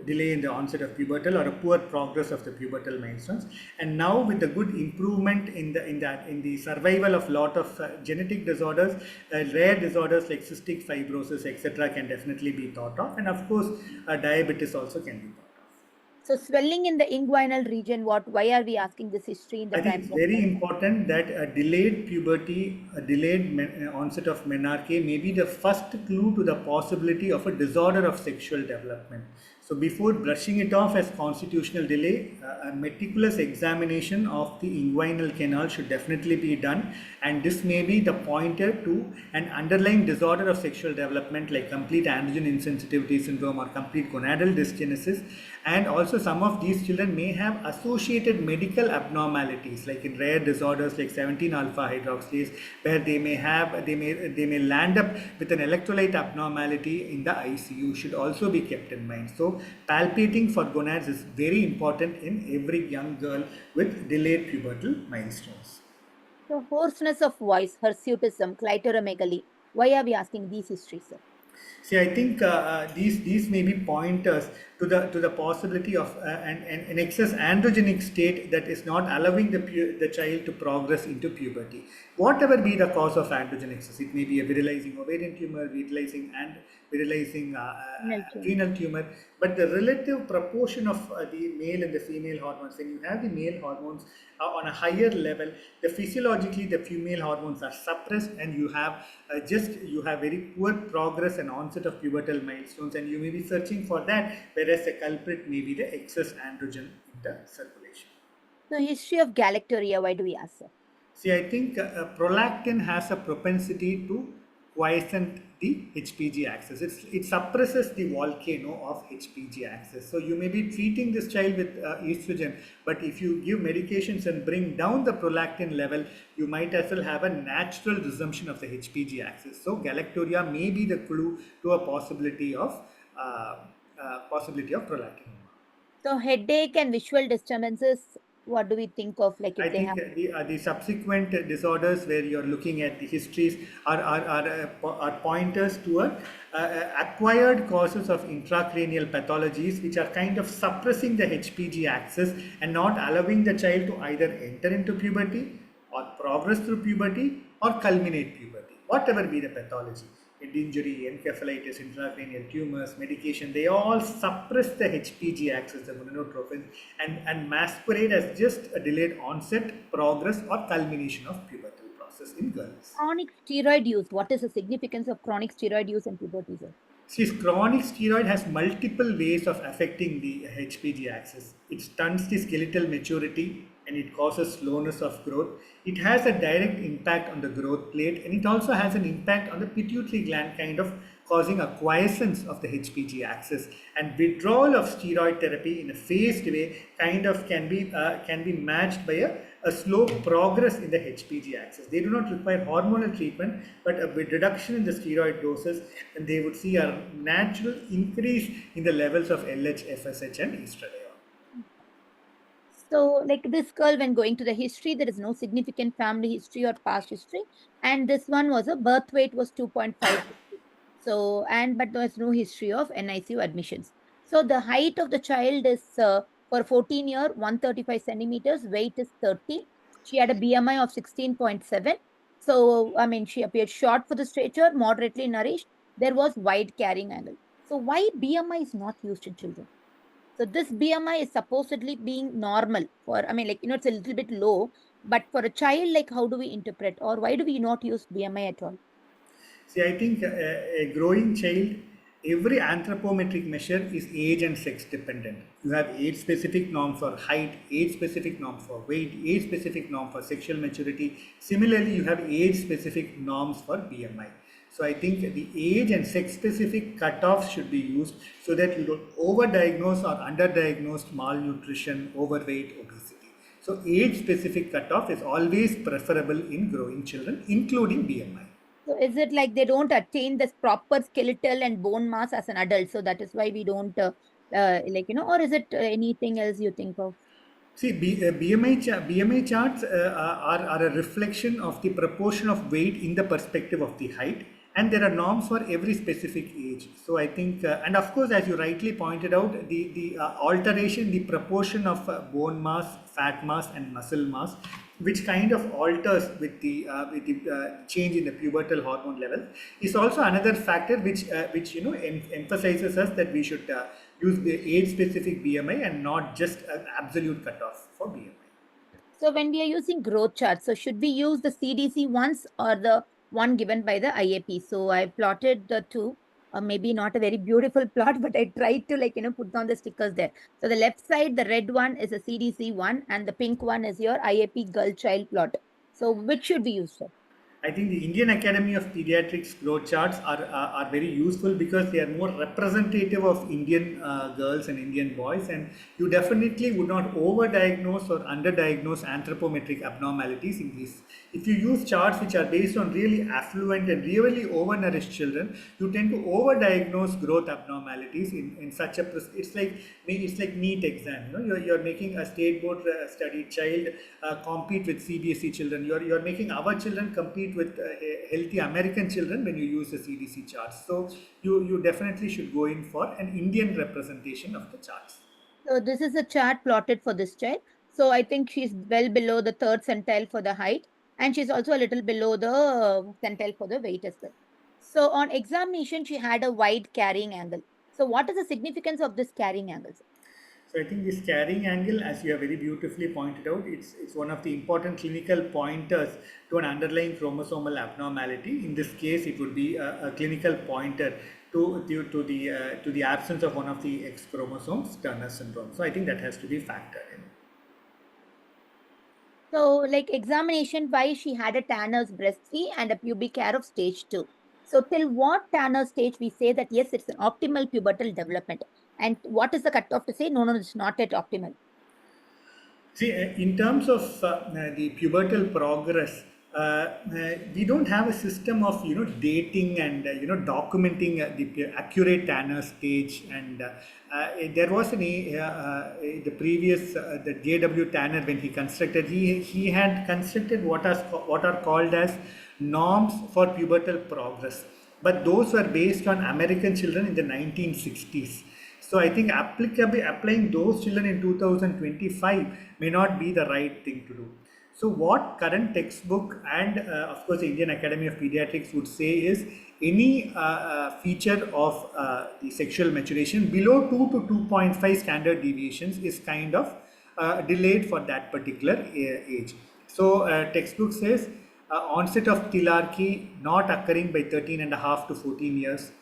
delay in the onset of pubertal or a poor progress of the pubertal milestones. And now with the good improvement in the survival of lot of genetic disorders, rare disorders like cystic fibrosis, etc., can definitely be thought of, and of course diabetes also can be thought of. So swelling in the inguinal region, why are we asking this history in the I think it's primary? very important that a delayed puberty, a delayed onset of menarche may be the first clue to the possibility of a disorder of sexual development. So before brushing it off as constitutional delay, a meticulous examination of the inguinal canal should definitely be done, and this may be the pointer to an underlying disorder of sexual development like complete androgen insensitivity syndrome or complete gonadal dysgenesis. And also some of these children may have associated medical abnormalities like in rare disorders like 17 alpha hydroxylase, where they may land up with an electrolyte abnormality in the ICU, should also be kept in mind. So palpating for gonads is very important in every young girl with delayed pubertal milestones. So hoarseness of voice, hirsutism, clitoromegaly. Why are we asking these histories, sir? See, I think these may be pointers to the possibility of an excess androgenic state that is not allowing the child to progress into puberty. Whatever be the cause of androgen excess, it may be a virilizing ovarian tumor, virilizing renal tumor, but the relative proportion of the male and the female hormones, when you have the male hormones on a higher level, the physiologically the female hormones are suppressed, and you have very poor progress and onset of pubertal milestones, and you may be searching for that, whereas the culprit may be the excess androgen in the circulation. So, history of galactorrhea, why do we ask, sir? See, I think prolactin has a propensity to quiescent the HPG axis. It suppresses the volcano of HPG axis. So you may be treating this child with estrogen, but if you give medications and bring down the prolactin level, you might as well have a natural resumption of the HPG axis. So galactorrhea may be the clue to a possibility of prolactin. So, headache and visual disturbances, what do we think of? Like, if I they think have the subsequent disorders where you're looking at the histories are pointers toward acquired causes of intracranial pathologies, which are kind of suppressing the HPG axis and not allowing the child to either enter into puberty or progress through puberty or culminate puberty, whatever be the pathology. Head injury, encephalitis, intracranial tumors, medication, they all suppress the HPG axis, the gonadotrophin, and masquerade as just a delayed onset, progress, or culmination of pubertal process in girls. chronic steroid use, what is the significance of chronic steroid use in puberty, sir? See, chronic steroid has multiple ways of affecting the HPG axis. It stunts the skeletal maturity and it causes slowness of growth. It has a direct impact on the growth plate, and it also has an impact on the pituitary gland, kind of causing a quiescence of the HPG axis, and withdrawal of steroid therapy in a phased way kind of can be matched by a slow progress in the HPG axis. They do not require hormonal treatment, but a reduction in the steroid doses, and they would see a natural increase in the levels of LH, FSH, and estradiol. So, like this girl, when going to the history, there is no significant family history or past history, and this one was a birth weight was 2.5. So, but there was no history of NICU admissions. So, the height of the child is for 14-year 135 centimeters, weight is 30. She had a BMI of 16.7. So, I mean, she appeared short for the stature, moderately nourished. There was wide carrying angle. So, why BMI is not used in children? So, this BMI is supposedly being normal for, I mean, like, it's a little bit low, but for a child, like, how do we interpret, or why do we not use BMI at all? See, I think a growing child, every anthropometric measure is age and sex dependent. You have age-specific norms for height, age-specific norms for weight, age-specific norm for sexual maturity. Similarly, you have age-specific norms for BMI. So I think the age and sex-specific cutoffs should be used so that you don't overdiagnose or underdiagnose malnutrition, overweight, obesity. So age-specific cutoff is always preferable in growing children, including BMI. So is it like they don't attain this proper skeletal and bone mass as an adult? So that is why we don't or is it anything else you think of? See, BMI charts are a reflection of the proportion of weight in the perspective of the height, and there are norms for every specific age. So I think, and of course, as you rightly pointed out, the alteration, the proportion of bone mass, fat mass, and muscle mass, which kind of alters with the change in the pubertal hormone level, is also another factor which emphasizes us that we should use the age-specific BMI and not just an absolute cutoff for BMI. So when we are using growth charts, so should we use the CDC ones or the one given by the IAP? So I plotted the two. Maybe not a very beautiful plot, but I tried to put down the stickers there. So the left side, the red one is a CDC one, and the pink one is your IAP girl child plot. So which should we use, sir? I think the Indian Academy of Pediatrics growth charts are very useful because they are more representative of Indian girls and Indian boys, and you definitely would not overdiagnose or underdiagnose anthropometric abnormalities in these. If you use charts which are based on really affluent and really overnourished children, you tend to overdiagnose growth abnormalities in such a, it's like NEET exam. You're making a state board studied child compete with CBSE children. You're making our children compete correlate with healthy American children when you use the CDC charts. So you definitely should go in for an Indian representation of the charts. So this is a chart plotted for this child. So I think she's well below the third centile for the height, and she's also a little below the centile for the weight as well. So on examination, she had a wide carrying angle. So what is the significance of this carrying angle, sir? So I think this carrying angle, as you have very beautifully pointed out, it's one of the important clinical pointers to an underlying chromosomal abnormality. In this case, it would be a clinical pointer to the absence of one of the X chromosomes, Turner syndrome. So I think that has to be factored in. So like examination wise, she had a Tanner's breast 3 and a pubic hair of stage 2. So till what Tanner stage we say that yes, it's an optimal pubertal development. And what is the cutoff to say no, it's not yet optimal? See, in terms of the pubertal progress, we don't have a system of dating and documenting the accurate Tanner stage. And there was the previous the J.W. Tanner, when he constructed, he had constructed what are called as norms for pubertal progress, but those were based on American children in the 1960s. So I think applying those children in 2025 may not be the right thing to do. So what current textbook and of course the Indian Academy of Pediatrics would say is any feature of the sexual maturation below 2 to 2.5 standard deviations is kind of delayed for that particular age. So textbook says onset of thelarchy not occurring by 13 and a half to 14 years.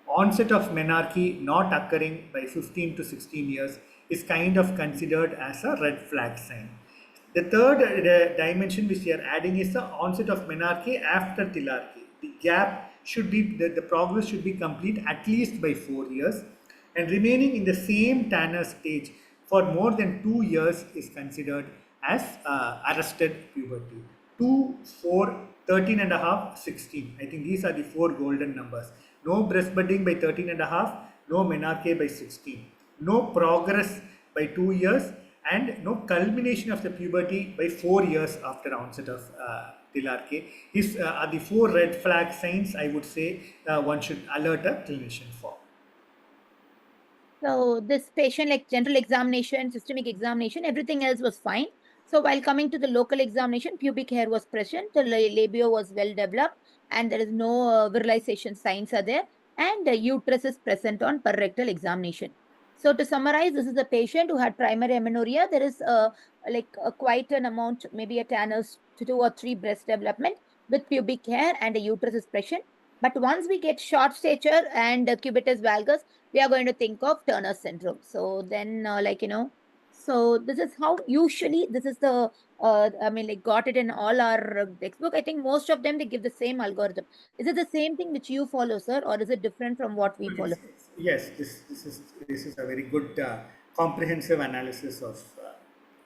Onset of menarche not occurring by 15 to 16 years is kind of considered as a red flag sign. The third dimension which we are adding is the onset of menarche after thelarchy. The gap should be, the progress should be complete at least by 4 years, and remaining in the same Tanner stage for more than 2 years is considered as arrested puberty. 2, 4, 13 and a half, 16. I think these are the 4 golden numbers. No breast budding by 13 and a half, no menarche by 16, no progress by 2 years, and no culmination of the puberty by 4 years after onset of thelarchy. These are the 4 red flag signs I would say one should alert a clinician for. So this patient, like general examination, systemic examination, everything else was fine. So while coming to the local examination, pubic hair was present, the labio was well developed, and there is no virilization signs are there, and the uterus is present on perrectal examination. So to summarize, this is a patient who had primary amenorrhea. There is quite an amount, maybe a Tanner's 2 or 3 breast development with pubic hair and the uterus is present. But once we get short stature and cubitus valgus, we are going to think of Turner syndrome. So then, so this is how usually this is the, got it in all our textbook. I think most of them, they give the same algorithm. Is it the same thing which you follow, sir, or is it different from what we follow? Yes, this is a very good comprehensive analysis of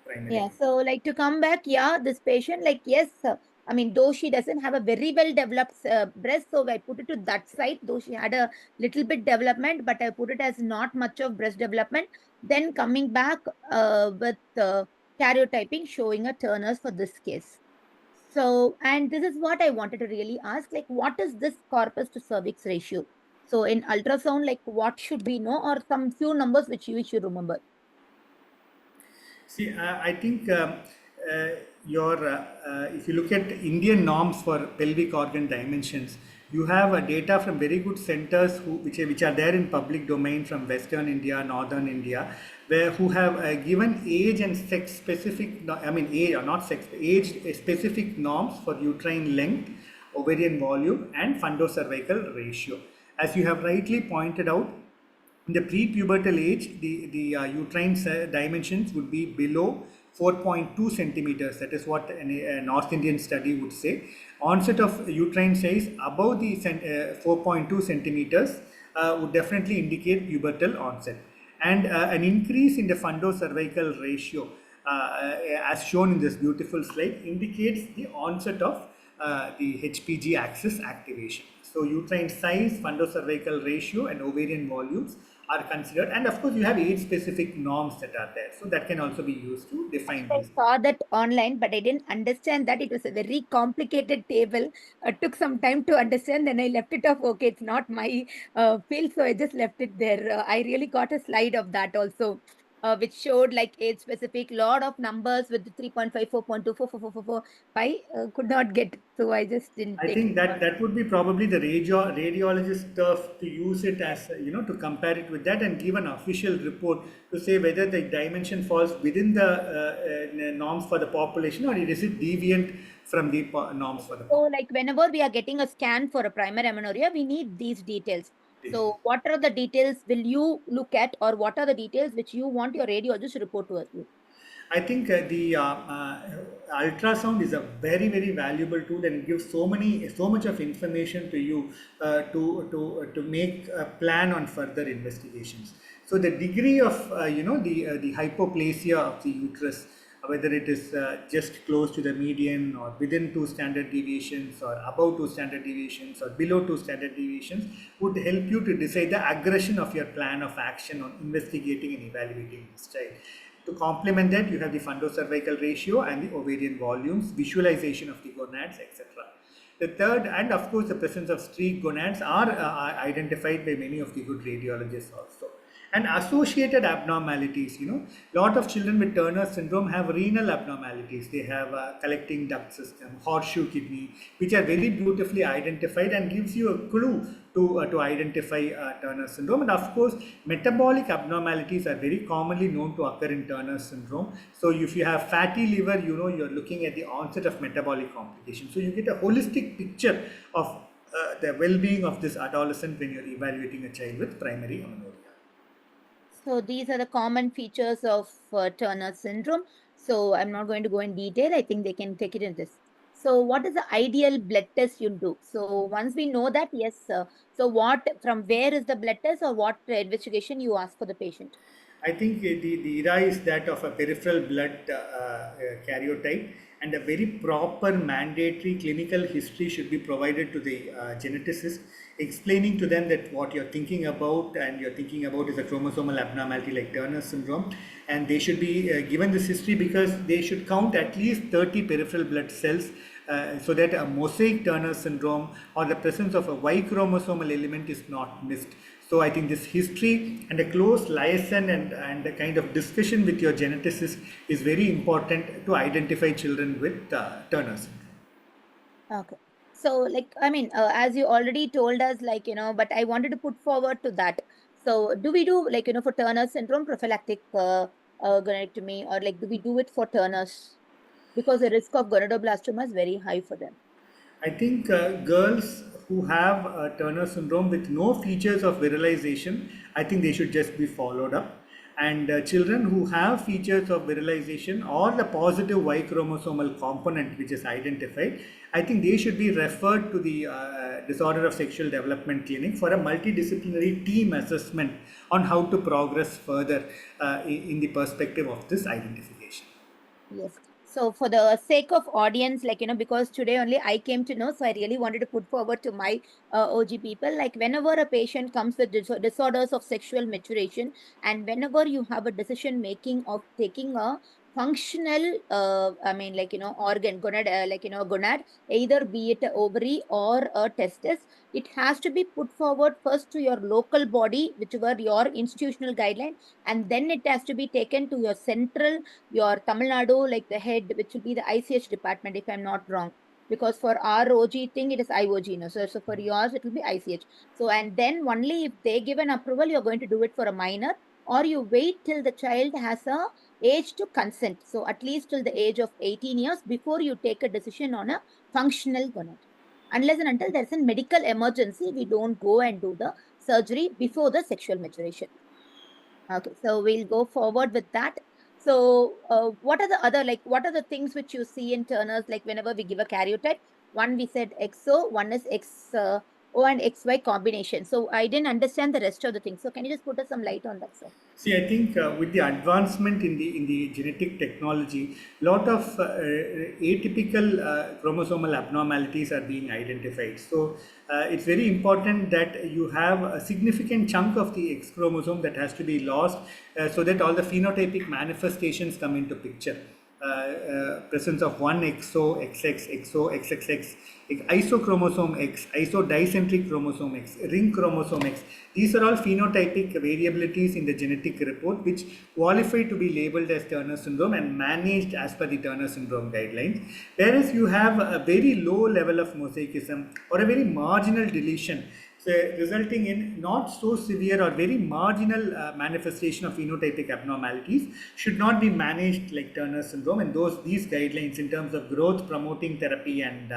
primary. Yeah, so like to come back, yeah, this patient, like, yes, though she doesn't have a very well developed breast, so I put it to that side, though she had a little bit development, but I put it as not much of breast development. Then coming back with karyotyping showing a Turner's for this case. So, and this is what I wanted to really ask, like, what is this corpus to cervix ratio? So in ultrasound, like, what should we know, or some few numbers which you should remember? See, I think if you look at Indian norms for pelvic organ dimensions, you have data from very good centers which are there in public domain from Western India, Northern India, who have given age and sex specific, age specific norms for uterine length, ovarian volume, and fundocervical ratio. As you have rightly pointed out, in the pre-pubertal age, the uterine dimensions would be below 4.2 centimeters. That is what a North Indian study would say. Onset of uterine size above the 4.2 centimeters would definitely indicate pubertal onset. And an increase in the fundocervical ratio, as shown in this beautiful slide, indicates the onset of the HPG axis activation. So uterine size, fundocervical ratio, and ovarian volumes are considered, and of course you have age specific norms that are there, so that can also be used to define I these. saw that online, but I didn't understand that. It was a very complicated table. Took some time to understand. Then I left it off. Okay, it's not my field, so I just left it there. I really got a slide of that also, which showed like age specific lot of numbers with 3.5, 4.2, 4.5. Could not get it, so I just didn't I take think it that further. that would be probably the radiologist stuff to use it as to compare it with that and give an official report to say whether the dimension falls within the norms for the population or is it deviant from the norms for the So, population. like whenever we are getting a scan for a primary amenorrhea, we need these details. So, what are the details will you look at, or what are the details which you want your radiologist to report to you? I think the ultrasound is a very valuable tool and it gives so much of information to you to make a plan on further investigations. So the degree of the hypoplasia of the uterus, whether it is just close to the median or within 2 standard deviations or above 2 standard deviations or below 2 standard deviations, would help you to decide the aggression of your plan of action on investigating and evaluating this child. To complement that, you have the fundocervical ratio and the ovarian volumes, visualization of the gonads, etc. The third, and of course, the presence of streak gonads are identified by many of the good radiologists also. And associated abnormalities, lot of children with Turner syndrome have renal abnormalities. They have a collecting duct system, horseshoe kidney, which are very beautifully identified and gives you a clue to identify Turner syndrome. And of course, metabolic abnormalities are very commonly known to occur in Turner syndrome. So if you have fatty liver, you're looking at the onset of metabolic complications. So you get a holistic picture of the well-being of this adolescent when you're evaluating a child with primary amenorrhea. So these are the common features of Turner syndrome. So I'm not going to go in detail. I think they can take it in this. So what is the ideal blood test you do? So once we know that, yes. So from where is the blood test, or what investigation you ask for the patient? I think the era is that of a peripheral blood karyotype, and a very proper mandatory clinical history should be provided to the geneticist, explaining to them that what you're thinking about and you're thinking about is a chromosomal abnormality like Turner syndrome, and they should be given this history because they should count at least 30 peripheral blood cells so that a mosaic Turner syndrome or the presence of a Y chromosomal element is not missed. So I think this history and a close liaison and a kind of discussion with your geneticist is very important to identify children with Turner syndrome. Okay. So, like, I mean, as you already told us, like, but I wanted to put forward to that. So, do we do, like, for Turner syndrome, prophylactic gonadectomy, or like, do we do it for Turner's? Because the risk of gonadoblastoma is very high for them. I think girls who have Turner syndrome with no features of virilization, I think they should just be followed up. And children who have features of virilization or the positive Y chromosomal component which is identified, I think they should be referred to the disorder of sexual development clinic for a multidisciplinary team assessment on how to progress further in the perspective of this identification. Yes. So for the sake of audience, like, because today only I came to know, so I really wanted to put forward to my OG people, like whenever a patient comes with disorders of sexual maturation, and whenever you have a decision making of taking a functional, I mean, like, organ, gonad, gonad, either be it a ovary or a testis, it has to be put forward first to your local body, whichever your institutional guideline, and then it has to be taken to your central, your Tamil Nadu, like the head, which will be the ICH department, if I'm not wrong. Because for our OG thing, it is IOG. No? So for yours, it will be ICH. So, and then only if they give an approval, you're going to do it for a minor, or you wait till the child has a age to consent. So at least till the age of 18 years before you take a decision on a functional gonad. Unless and until there's a medical emergency, we don't go and do the surgery before the sexual maturation. Okay, so we'll go forward with that. So, what are the other, like, what are the things which you see in Turner's, like, whenever we give a karyotype? One we said XO, one is X O and XY combination. So I didn't understand the rest of the thing. So can you just put us some light on that, sir? See, I think with the advancement in the genetic technology, lot of atypical chromosomal abnormalities are being identified. So it's very important that you have a significant chunk of the X chromosome that has to be lost, so that all the phenotypic manifestations come into picture. Presence of one XO, XX, XO, XXX, isochromosome X, isodicentric chromosome X, ring chromosome X. These are all phenotypic variabilities in the genetic report which qualify to be labeled as Turner syndrome and managed as per the Turner syndrome guidelines. Whereas you have a very low level of mosaicism or a very marginal deletion, so resulting in not so severe or very marginal manifestation of phenotypic abnormalities, should not be managed like Turner syndrome, and these guidelines in terms of growth promoting therapy and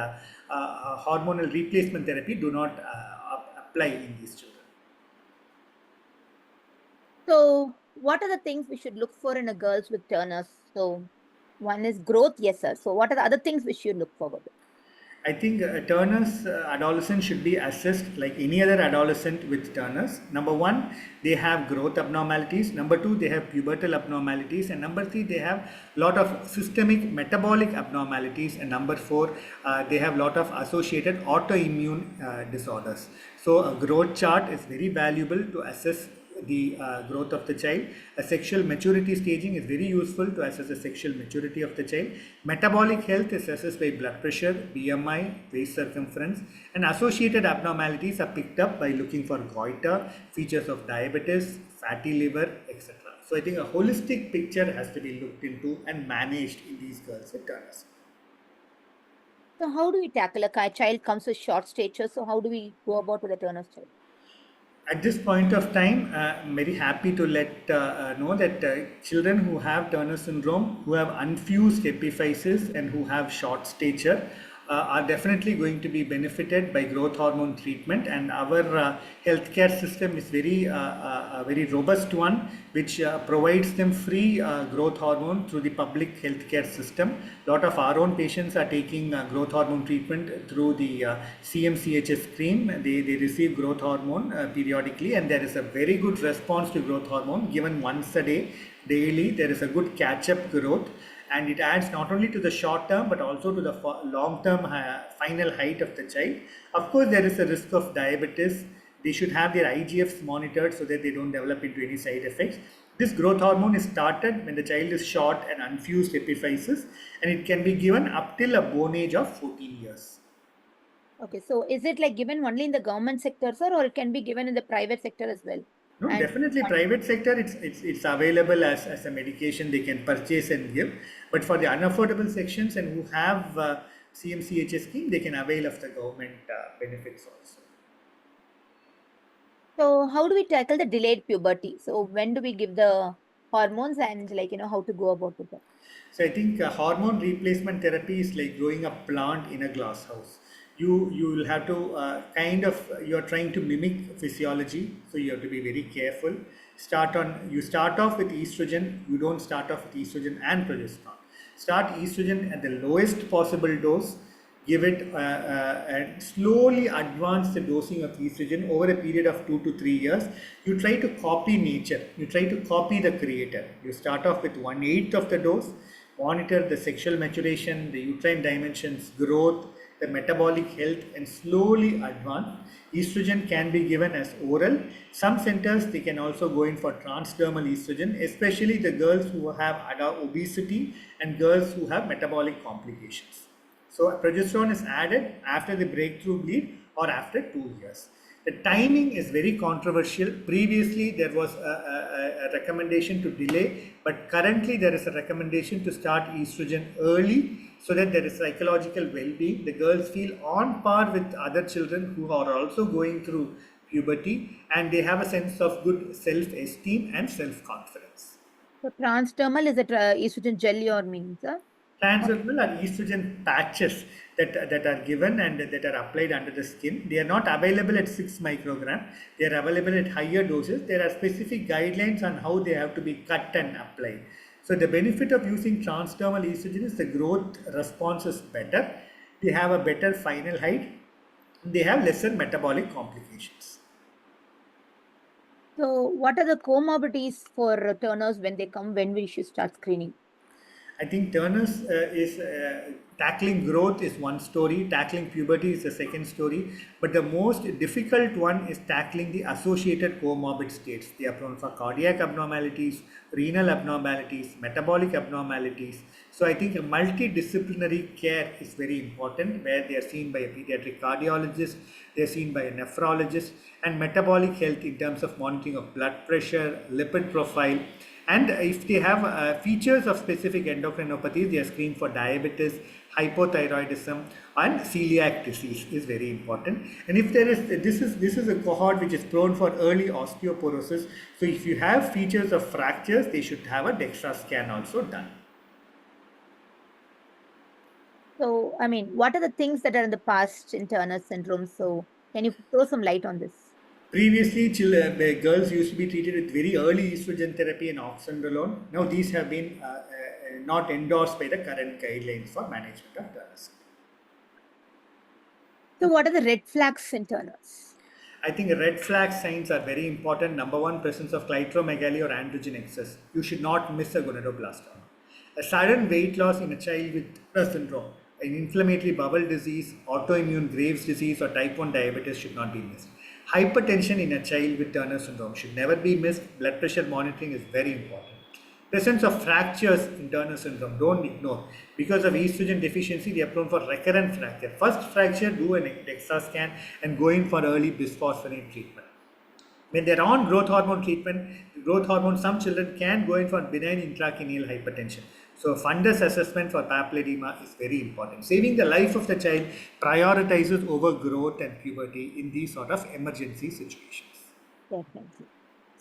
hormonal replacement therapy do not apply in these children. So what are the things we should look for in a girls with Turners? So one is growth, yes, sir. So what are the other things we should look forward to? I think Turner's adolescent should be assessed like any other adolescent with Turner's. Number one, they have growth abnormalities. Number two, they have pubertal abnormalities. And number three, they have lot of systemic metabolic abnormalities. And number four, they have lot of associated autoimmune disorders. So a growth chart is very valuable to assess the growth of the child. A sexual maturity staging is very useful to assess the sexual maturity of the child. Metabolic health is assessed by blood pressure, BMI, waist circumference, and associated abnormalities are picked up by looking for goiter, features of diabetes, fatty liver, etc. So I think a holistic picture has to be looked into and managed in these girls with Turner's. So how do we tackle a child comes with short stature? So how do we go about with a Turner's child? At this point of time, I'm very happy to let know that children who have Turner syndrome, who have unfused epiphyses and who have short stature are definitely going to be benefited by growth hormone treatment, and our healthcare system is very very robust one, which provides them free growth hormone through the public healthcare system. Lot of our own patients are taking growth hormone treatment through the CMCHS scheme. They receive growth hormone periodically, and there is a very good response to growth hormone given once a day, daily. There is a good catch-up growth, and it adds not only to the short term but also to the long term final height of the child. Of course, there is a risk of diabetes. They should have their IGFs monitored so that they don't develop into any side effects. This growth hormone is started when the child is short and unfused epiphyses, and it can be given up till a bone age of 14 years. Okay, so is it like given only in the government sector, sir, or it can be given in the private sector as well? No, And definitely private sector, it's available as a medication they can purchase and give. But for the unaffordable sections and who have CMCHS scheme, they can avail of the government benefits also. so how do we tackle the delayed puberty? So when do we give the hormones and how to go about with that? So I think hormone replacement therapy is like growing a plant in a glass house. You will have to you are trying to mimic physiology, so you have to be very careful. You start off with estrogen. You don't start off with estrogen and progesterone. Start estrogen at the lowest possible dose. Give it and slowly advance the dosing of estrogen over a period of 2 to 3 years. You try to copy nature. You try to copy the creator. You start off with 1/8 of the dose. Monitor the sexual maturation, the uterine dimensions, growth, the metabolic health, and slowly advance. Estrogen can be given as oral. Some centers they can also go in for transdermal estrogen, especially the girls who have obesity and girls who have metabolic complications. So progesterone is added after the breakthrough bleed or after 2 years. The timing is very controversial. Previously, there was a recommendation to delay, but currently there is a recommendation to start estrogen early so that there is psychological well-being. The girls feel on par with other children who are also going through puberty, and they have a sense of good self-esteem and self-confidence. So transdermal is it estrogen gel or means, sir? Transdermal are estrogen patches that are given and that are applied under the skin. They are not available at 6 microgram. They are available at higher doses. There are specific guidelines on how they have to be cut and applied. So the benefit of using transdermal estrogen is the growth response is better. They have a better final height. they have lesser metabolic complications. So, what are the comorbidities for Turners when they come, when we should start screening? I think Turner's is tackling growth is one story, tackling puberty is the second story, but the most difficult one is tackling the associated comorbid states. They are prone for cardiac abnormalities, renal abnormalities, metabolic abnormalities. So I think a multidisciplinary care is very important, where they are seen by a pediatric cardiologist, they are seen by a nephrologist, and metabolic health in terms of monitoring of blood pressure, lipid profile, and if they have features of specific endocrinopathies, they are screened for diabetes, hypothyroidism, and celiac disease is very important. And if there is this is a cohort which is prone for early osteoporosis. So if you have features of fractures, they should have a DEXA scan also done. So, I mean, what are the things that are in the past in Turner syndrome? So, can you throw some light on this? Previously, girls used to be treated with very early estrogen therapy and oxandrolone. Now, these have been not endorsed by the current guidelines for management of Turner syndrome. So, what are the red flags in Turners? I think red flag signs are very important. Number one, presence of clitomegaly or androgen excess. You should not miss a gonadoblastoma. A sudden weight loss in a child with Turner syndrome, an inflammatory bowel disease, autoimmune Graves' disease, or type 1 diabetes should not be missed. Hypertension in a child with Turner syndrome should never be missed. Blood pressure monitoring is very important. Presence of fractures in Turner syndrome, don't ignore. Because of estrogen deficiency, they are prone for recurrent fracture. First fracture, do an DEXA scan and go in for early bisphosphonate treatment. When they're on growth hormone treatment, growth hormone, some children can go in for benign intracranial hypertension. So fundus assessment for papilledema is very important. Saving the life of the child prioritizes over growth and puberty in these sort of emergency situations. Definitely.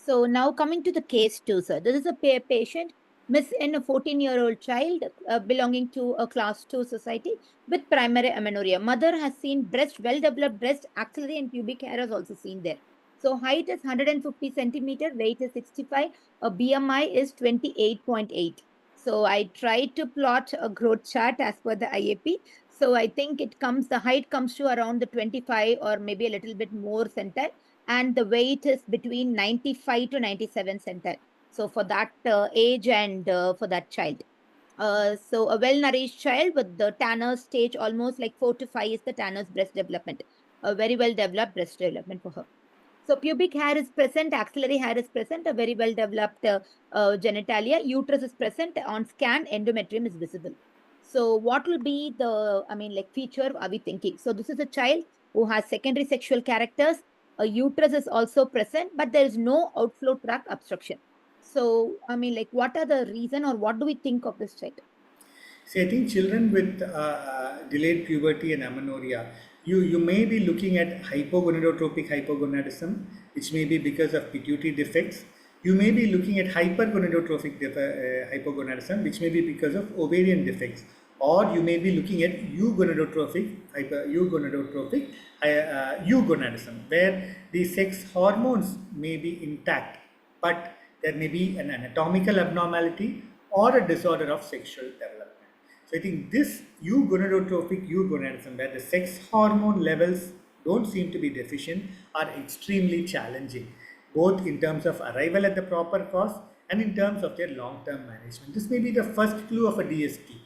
So, now coming to the case 2, sir. This is a patient, Miss N, a 14-year-old child belonging to a class 2 society with primary amenorrhea. Mother has seen well-developed breast, axillary and pubic hair is also seen there. So, height is 150 centimeter, weight is 65, a BMI is 28.8. So, I tried to plot a growth chart as per the IAP. So, I think the height comes to around the 25 or maybe a little bit more centile, and the weight is between 95 to 97 centile. So for that age and for that child. So a well-nourished child with the Tanner's stage, almost like 4 to 5 is the Tanner's breast development. A very well-developed breast development for her. So pubic hair is present, axillary hair is present, a very well-developed genitalia, uterus is present, on scan, endometrium is visible. So what will be the, feature are we thinking? So this is a child who has secondary sexual characters, a uterus is also present, but there is no outflow tract obstruction. So, what are the reason or what do we think of this child? See, I think children with delayed puberty and amenorrhea, you may be looking at hypogonadotropic hypogonadism, which may be because of pituitary defects. You may be looking at hypergonadotrophic hypogonadism, which may be because of ovarian defects. Or you may be looking at eugonadism, where the sex hormones may be intact, but there may be an anatomical abnormality or a disorder of sexual development. So I think this eugonadotrophic eugonadism, where the sex hormone levels don't seem to be deficient, are extremely challenging, both in terms of arrival at the proper cause and in terms of their long-term management. This may be the first clue of a DST,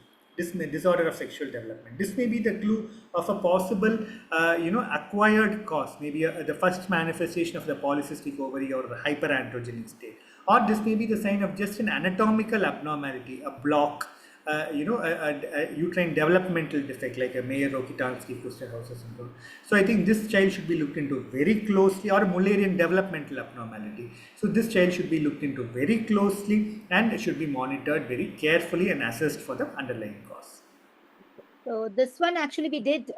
disorder of sexual development. This may be the clue of a possible, acquired cause, maybe the first manifestation of the polycystic ovary or the hyperandrogenic state. Or this may be the sign of just an anatomical abnormality, a block, a uterine developmental defect like a Mayer-Rokitansky-Kuster-Hauser syndrome. So I think this child should be looked into very closely, or Mullerian developmental abnormality. So this child should be looked into very closely and should be monitored very carefully and assessed for the underlying cause. So this one actually we did,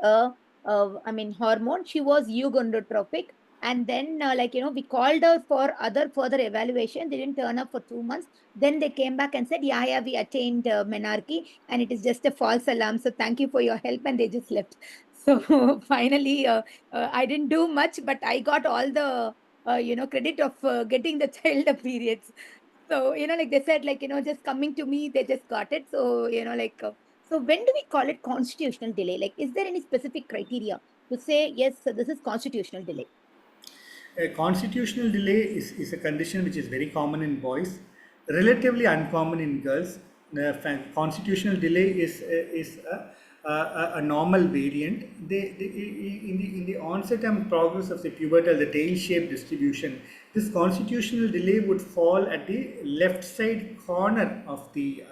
hormone. She was eugonadotropic. And then, we called her for other further evaluation. They didn't turn up for 2 months. Then they came back and said, yeah, we attained menarche and it is just a false alarm. So thank you for your help. And they just left. So finally, I didn't do much, but I got all the, credit of getting the child a periods. So, they said, just coming to me, they just got it. So, so when do we call it constitutional delay? Like, is there any specific criteria? to say, yes, this is constitutional delay? A constitutional delay is a condition which is very common in boys, relatively uncommon in girls. Constitutional delay is a normal variant. In the onset and progress of the pubertal, the tail-shaped distribution, this constitutional delay would fall at the left side corner of the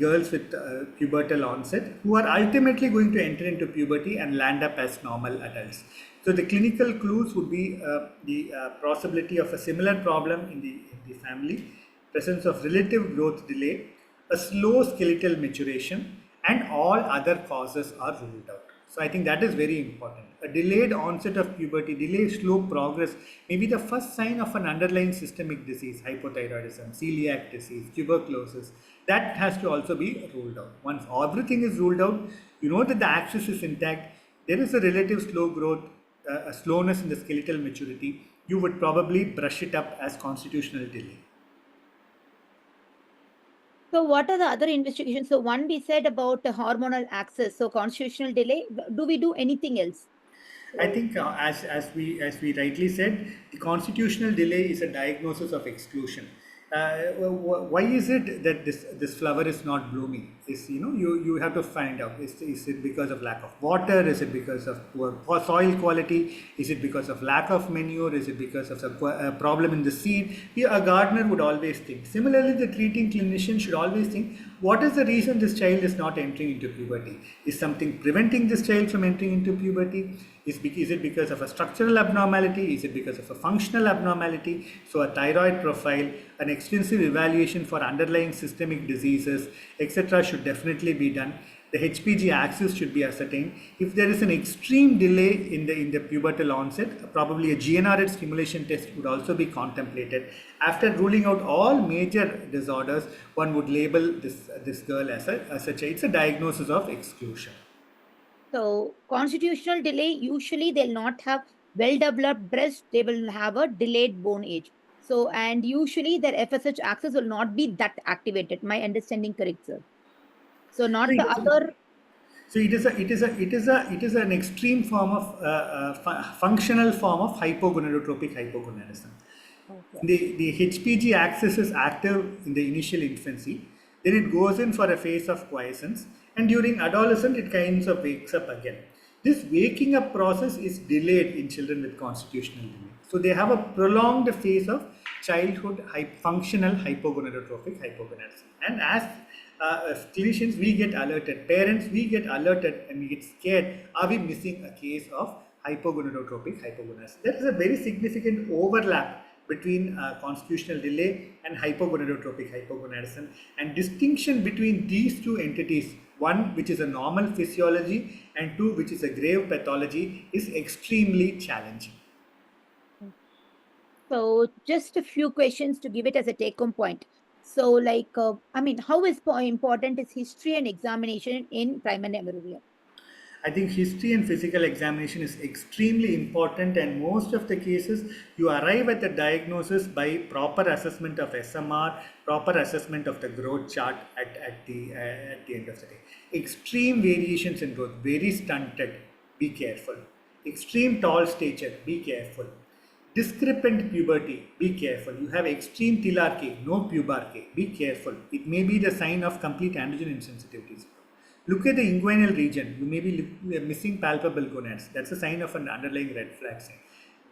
girls with pubertal onset, who are ultimately going to enter into puberty and land up as normal adults. So the clinical clues would be the possibility of a similar problem in the family, presence of relative growth delay, a slow skeletal maturation, and all other causes are ruled out. So I think that is very important. A delayed onset of puberty, delayed slow progress may be the first sign of an underlying systemic disease, hypothyroidism, celiac disease, tuberculosis. That has to also be ruled out. Once everything is ruled out, you know that the axis is intact, there is a relative slow growth, a slowness in the skeletal maturity, you would probably brush it up as constitutional delay. So what are the other investigations? So one we said about the hormonal axis, so constitutional delay. Do we do anything else? I think as we rightly said, the constitutional delay is a diagnosis of exclusion. Why is it that this flower is not blooming? Is you have to find out. Is it because of lack of water? Is it because of poor soil quality? Is it because of lack of manure? Is it because of a problem in the seed? A gardener would always think. Similarly, the treating clinician should always think, what is the reason this child is not entering into puberty? Is something preventing this child from entering into puberty? Is it because of a structural abnormality? Is it because of a functional abnormality? So a thyroid profile, an extensive evaluation for underlying systemic diseases, etc. should definitely be done. The HPG axis should be ascertained. If there is an extreme delay in the pubertal onset, probably a GnRH stimulation test would also be contemplated. After ruling out all major disorders, one would label this girl as such. It's a diagnosis of exclusion. So constitutional delay, usually they'll not have well-developed breast, they will have a delayed bone age. So, and usually their FSH axis will not be that activated. My understanding correct, sir? So not the other. So it is an extreme form of functional form of hypogonadotropic hypogonadism. Okay. The HPG axis is active in the initial infancy, then it goes in for a phase of quiescence, and during adolescence it kinds of wakes up again. This waking up process is delayed in children with constitutional delay. So they have a prolonged phase of childhood functional hypogonadotropic hypogonadism. And as clinicians, we get alerted, parents, we get alerted and we get scared, are we missing a case of hypogonadotropic hypogonadism? There is a very significant overlap between constitutional delay and hypogonadotropic hypogonadism, and distinction between these two entities, one which is a normal physiology and two which is a grave pathology, is extremely challenging. So just a few questions to give it as a take-home point. So like, how is important is history and examination in primary amenorrhea? I think history and physical examination is extremely important, and most of the cases you arrive at the diagnosis by proper assessment of SMR, proper assessment of the growth chart at the end of the day. Extreme variations in growth, very stunted, be careful. Extreme tall stature, be careful. Discrepant puberty, be careful. You have extreme telarche, no pubarche, be careful. It may be the sign of complete androgen insensitivity. Look at the inguinal region, you may be missing palpable gonads. That's a sign of an underlying red flag sign.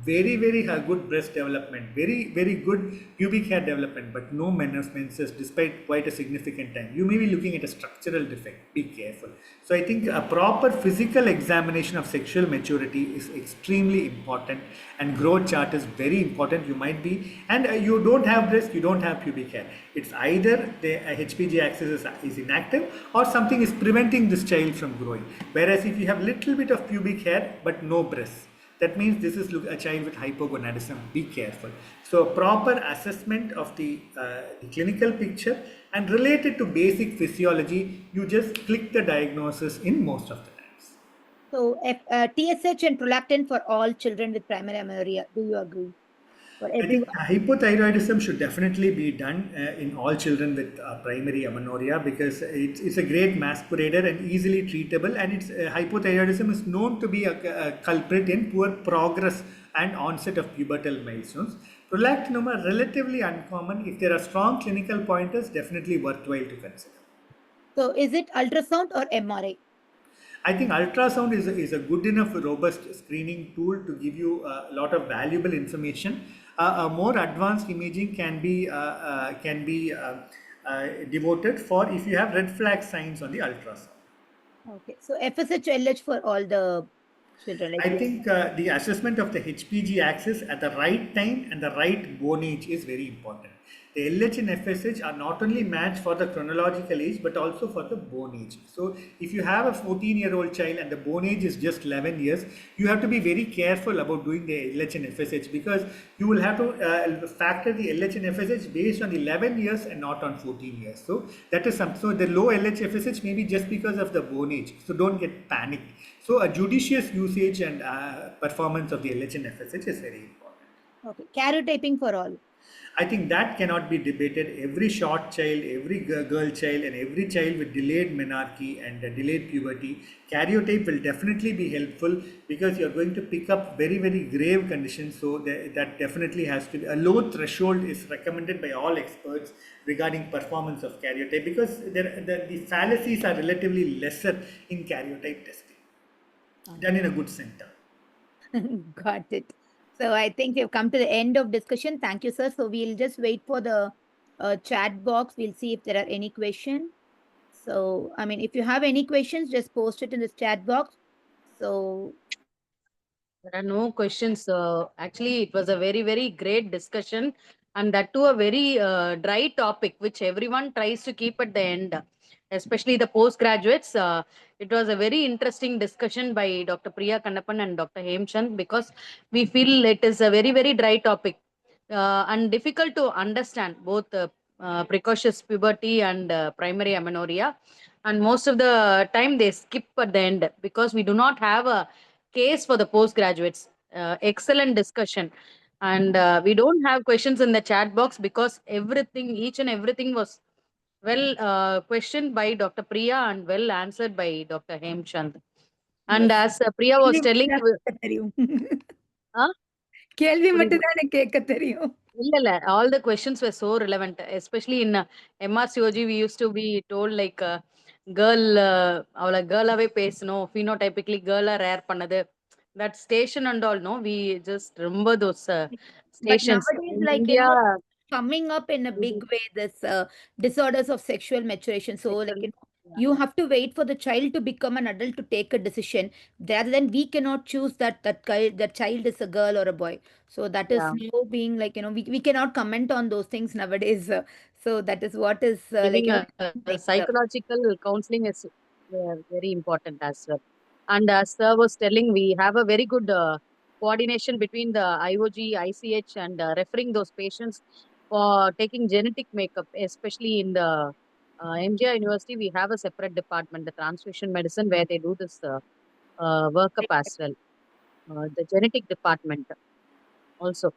Very, very good breast development, very, very good pubic hair development, but no menses despite quite a significant time. You may be looking at a structural defect, be careful. So I think a proper physical examination of sexual maturity is extremely important, and growth chart is very important. You might be, and you don't have breast, you don't have pubic hair. It's either the HPG axis is inactive or something is preventing this child from growing. Whereas if you have little bit of pubic hair but no breast, that means this is a child with hypogonadism. Be careful. So proper assessment of the clinical picture and related to basic physiology, you just click the diagnosis in most of the times. So TSH and prolactin for all children with primary amenorrhea, do you agree? for I think everyone? hypothyroidism should definitely be done in all children with primary amenorrhea because it's a great masquerader and easily treatable, and hypothyroidism is known to be a culprit in poor progress and onset of pubertal milestones. Prolactinoma relatively uncommon. If there are strong clinical pointers, definitely worthwhile to consider. So is it ultrasound or MRI? I think ultrasound is a good enough robust screening tool to give you a lot of valuable information. A more advanced imaging can be devoted for if you have red flag signs on the ultrasound. Okay. So FSH, LH for all the children, like I think the assessment of the HPG axis at the right time and the right bone age is very important. The LH and FSH are not only matched for the chronological age but also for the bone age. So, if you have a 14-year-old child and the bone age is just 11 years, you have to be very careful about doing the LH and FSH because you will have to factor the LH and FSH based on 11 years and not on 14 years. So, that is some. So, the low LH FSH may be just because of the bone age. So, don't get panicked. So a judicious usage and performance of the LH and FSH is very important. okay. Karyotyping for all. I think that cannot be debated. Every short child, every girl child, and every child with delayed menarche and delayed puberty, karyotype will definitely be helpful because you're going to pick up very, very grave conditions. So that definitely has to be a low threshold is recommended by all experts regarding performance of karyotype because the fallacies are relatively lesser in karyotype testing done in a good center. Got it. So I think we've come to the end of discussion. Thank you, sir. So we'll just wait for the chat box. We'll see if there are any questions. So, I mean, if you have any questions, just post it in this chat box. So, There are no questions. Actually, it was a very, very great discussion, and that too a very dry topic, which everyone tries to keep at the end, especially the postgraduates. It was a very interesting discussion by Dr. Priya Kannapan and Dr. Hemchand because we feel it is a very, very dry topic and difficult to understand both precocious puberty and primary amenorrhea. And most of the time they skip at the end because we do not have a case for the postgraduates. Excellent discussion. And we don't have questions in the chat box because everything, each and everything was well questioned by Dr. Priya and well answered by Dr. Hemchand. And yes. as Priya was telling, huh? கேள்வி புரியல. மட்டும் தான் எனக்கு கேட்க தெரியும். இல்ல. All the questions were so relevant, especially in MRCOG, we used to be told like girl, அவள கேர்ளாவே பேசணும், phenotypically girl ரேர் பண்ணது. That station and all, no, we just remember those But stations. nowadays, In like, India, coming up in a big mhm, way, this disorders of sexual maturation. So, like, sexual, yeah, you have to wait for the child to become an adult to take a decision. Rather than we cannot choose that child is a girl or a boy. So that is yeah. now being like, we cannot comment on those things nowadays. So that is what is like, Giving a things. psychological counseling is very important as well. And as sir was telling, we have a very good coordination between the IOG, ICH, and referring those patients for taking genetic makeup, especially in the MGI University. We have a separate department, the transfusion medicine, where they do this workup as well. The genetic department also.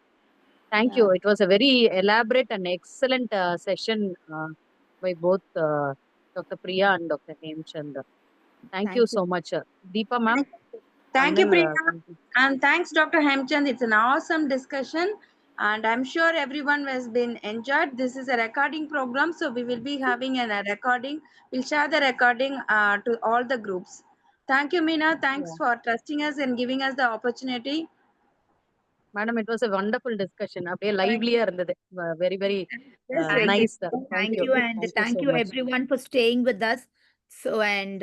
Thank Yeah. you. It was a very elaborate and excellent session by both Dr. Priya and Dr. Hemchand. Thank you Thank you. so much. Deepa ma'am, Thank you, final Priya. conclusion. And thanks, Dr. Hemchand. It's an awesome discussion. And I'm sure everyone has been enjoyed. This is a recording program, so we will be having a recording. We'll share the recording to all the groups. Thank you, Meena. Thanks Yeah. for trusting us and giving us the opportunity. Madam, it was a wonderful discussion. அப்படியே Thank lively you. இருந்தது. Very, very Yes, Thank yes. you. nice. Thank Thank you. you. And Thank you thank so you much. everyone for staying with us. So, and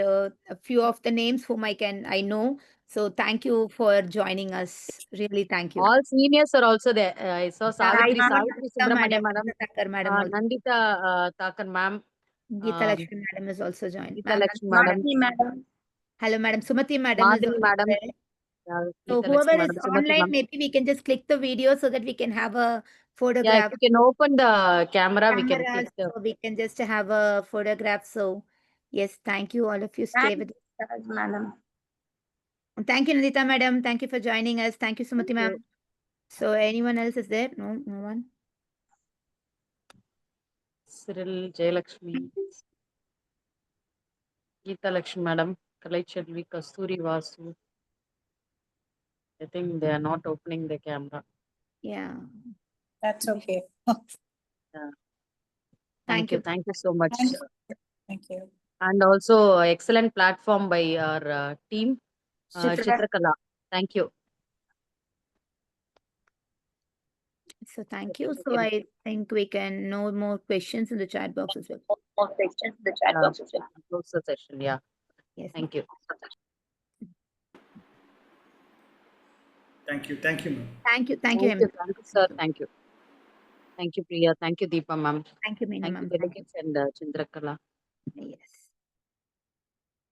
a few of the names whom I know. So thank you for joining us. Really, thank you. All seniors are also there. I saw Yeah, I Savitri, saw Savitri Nandita Subramania madam, madam, Nandita Thakkar madam also. Nandita Thakkar ma'am, Geeta Lakshmi madam is also joined. Geeta Ma'am, Lakshmi madam, Madam. Madam. hello, madam. Sumati madam is Madhuri also madam, there. So Geeta Lakshmi whoever is madam, Sumati online, ma'am. maybe we can just click the video so that we can have a Yeah, if photograph you can open the camera, we can click cameras, the. so we can just have a photograph. So yes, thank you all of you. Stay with us. Madam. Thank you, Nandita madam. Thank you for joining us. Thank you, Thank Sumati ma'am. you. So anyone else is there? No, no one. Cyril, Jayalakshmi, Geeta Lakshmi Madam, Kalaichadvi, Kasturi Vasu. I think they are not opening the camera. Yeah. That's okay. Yeah. Thank you. Thank you so much. Thank you. And also excellent platform by our team, Chitrakala. Thank you. So thank you. So I think we can know more questions in the chat box as well. More questions in the chat box as well. Close the session. Yeah. Yes. Thank you. Thank you. Thank you, ma'am. Thank you. Thank Thank you, you, sir. Thank you. Thank you, Priya. Thank you, Deepa ma'am. Thank you, Meena Thank you, ma'am. Thank you. delegates and Chindrakala. Yes.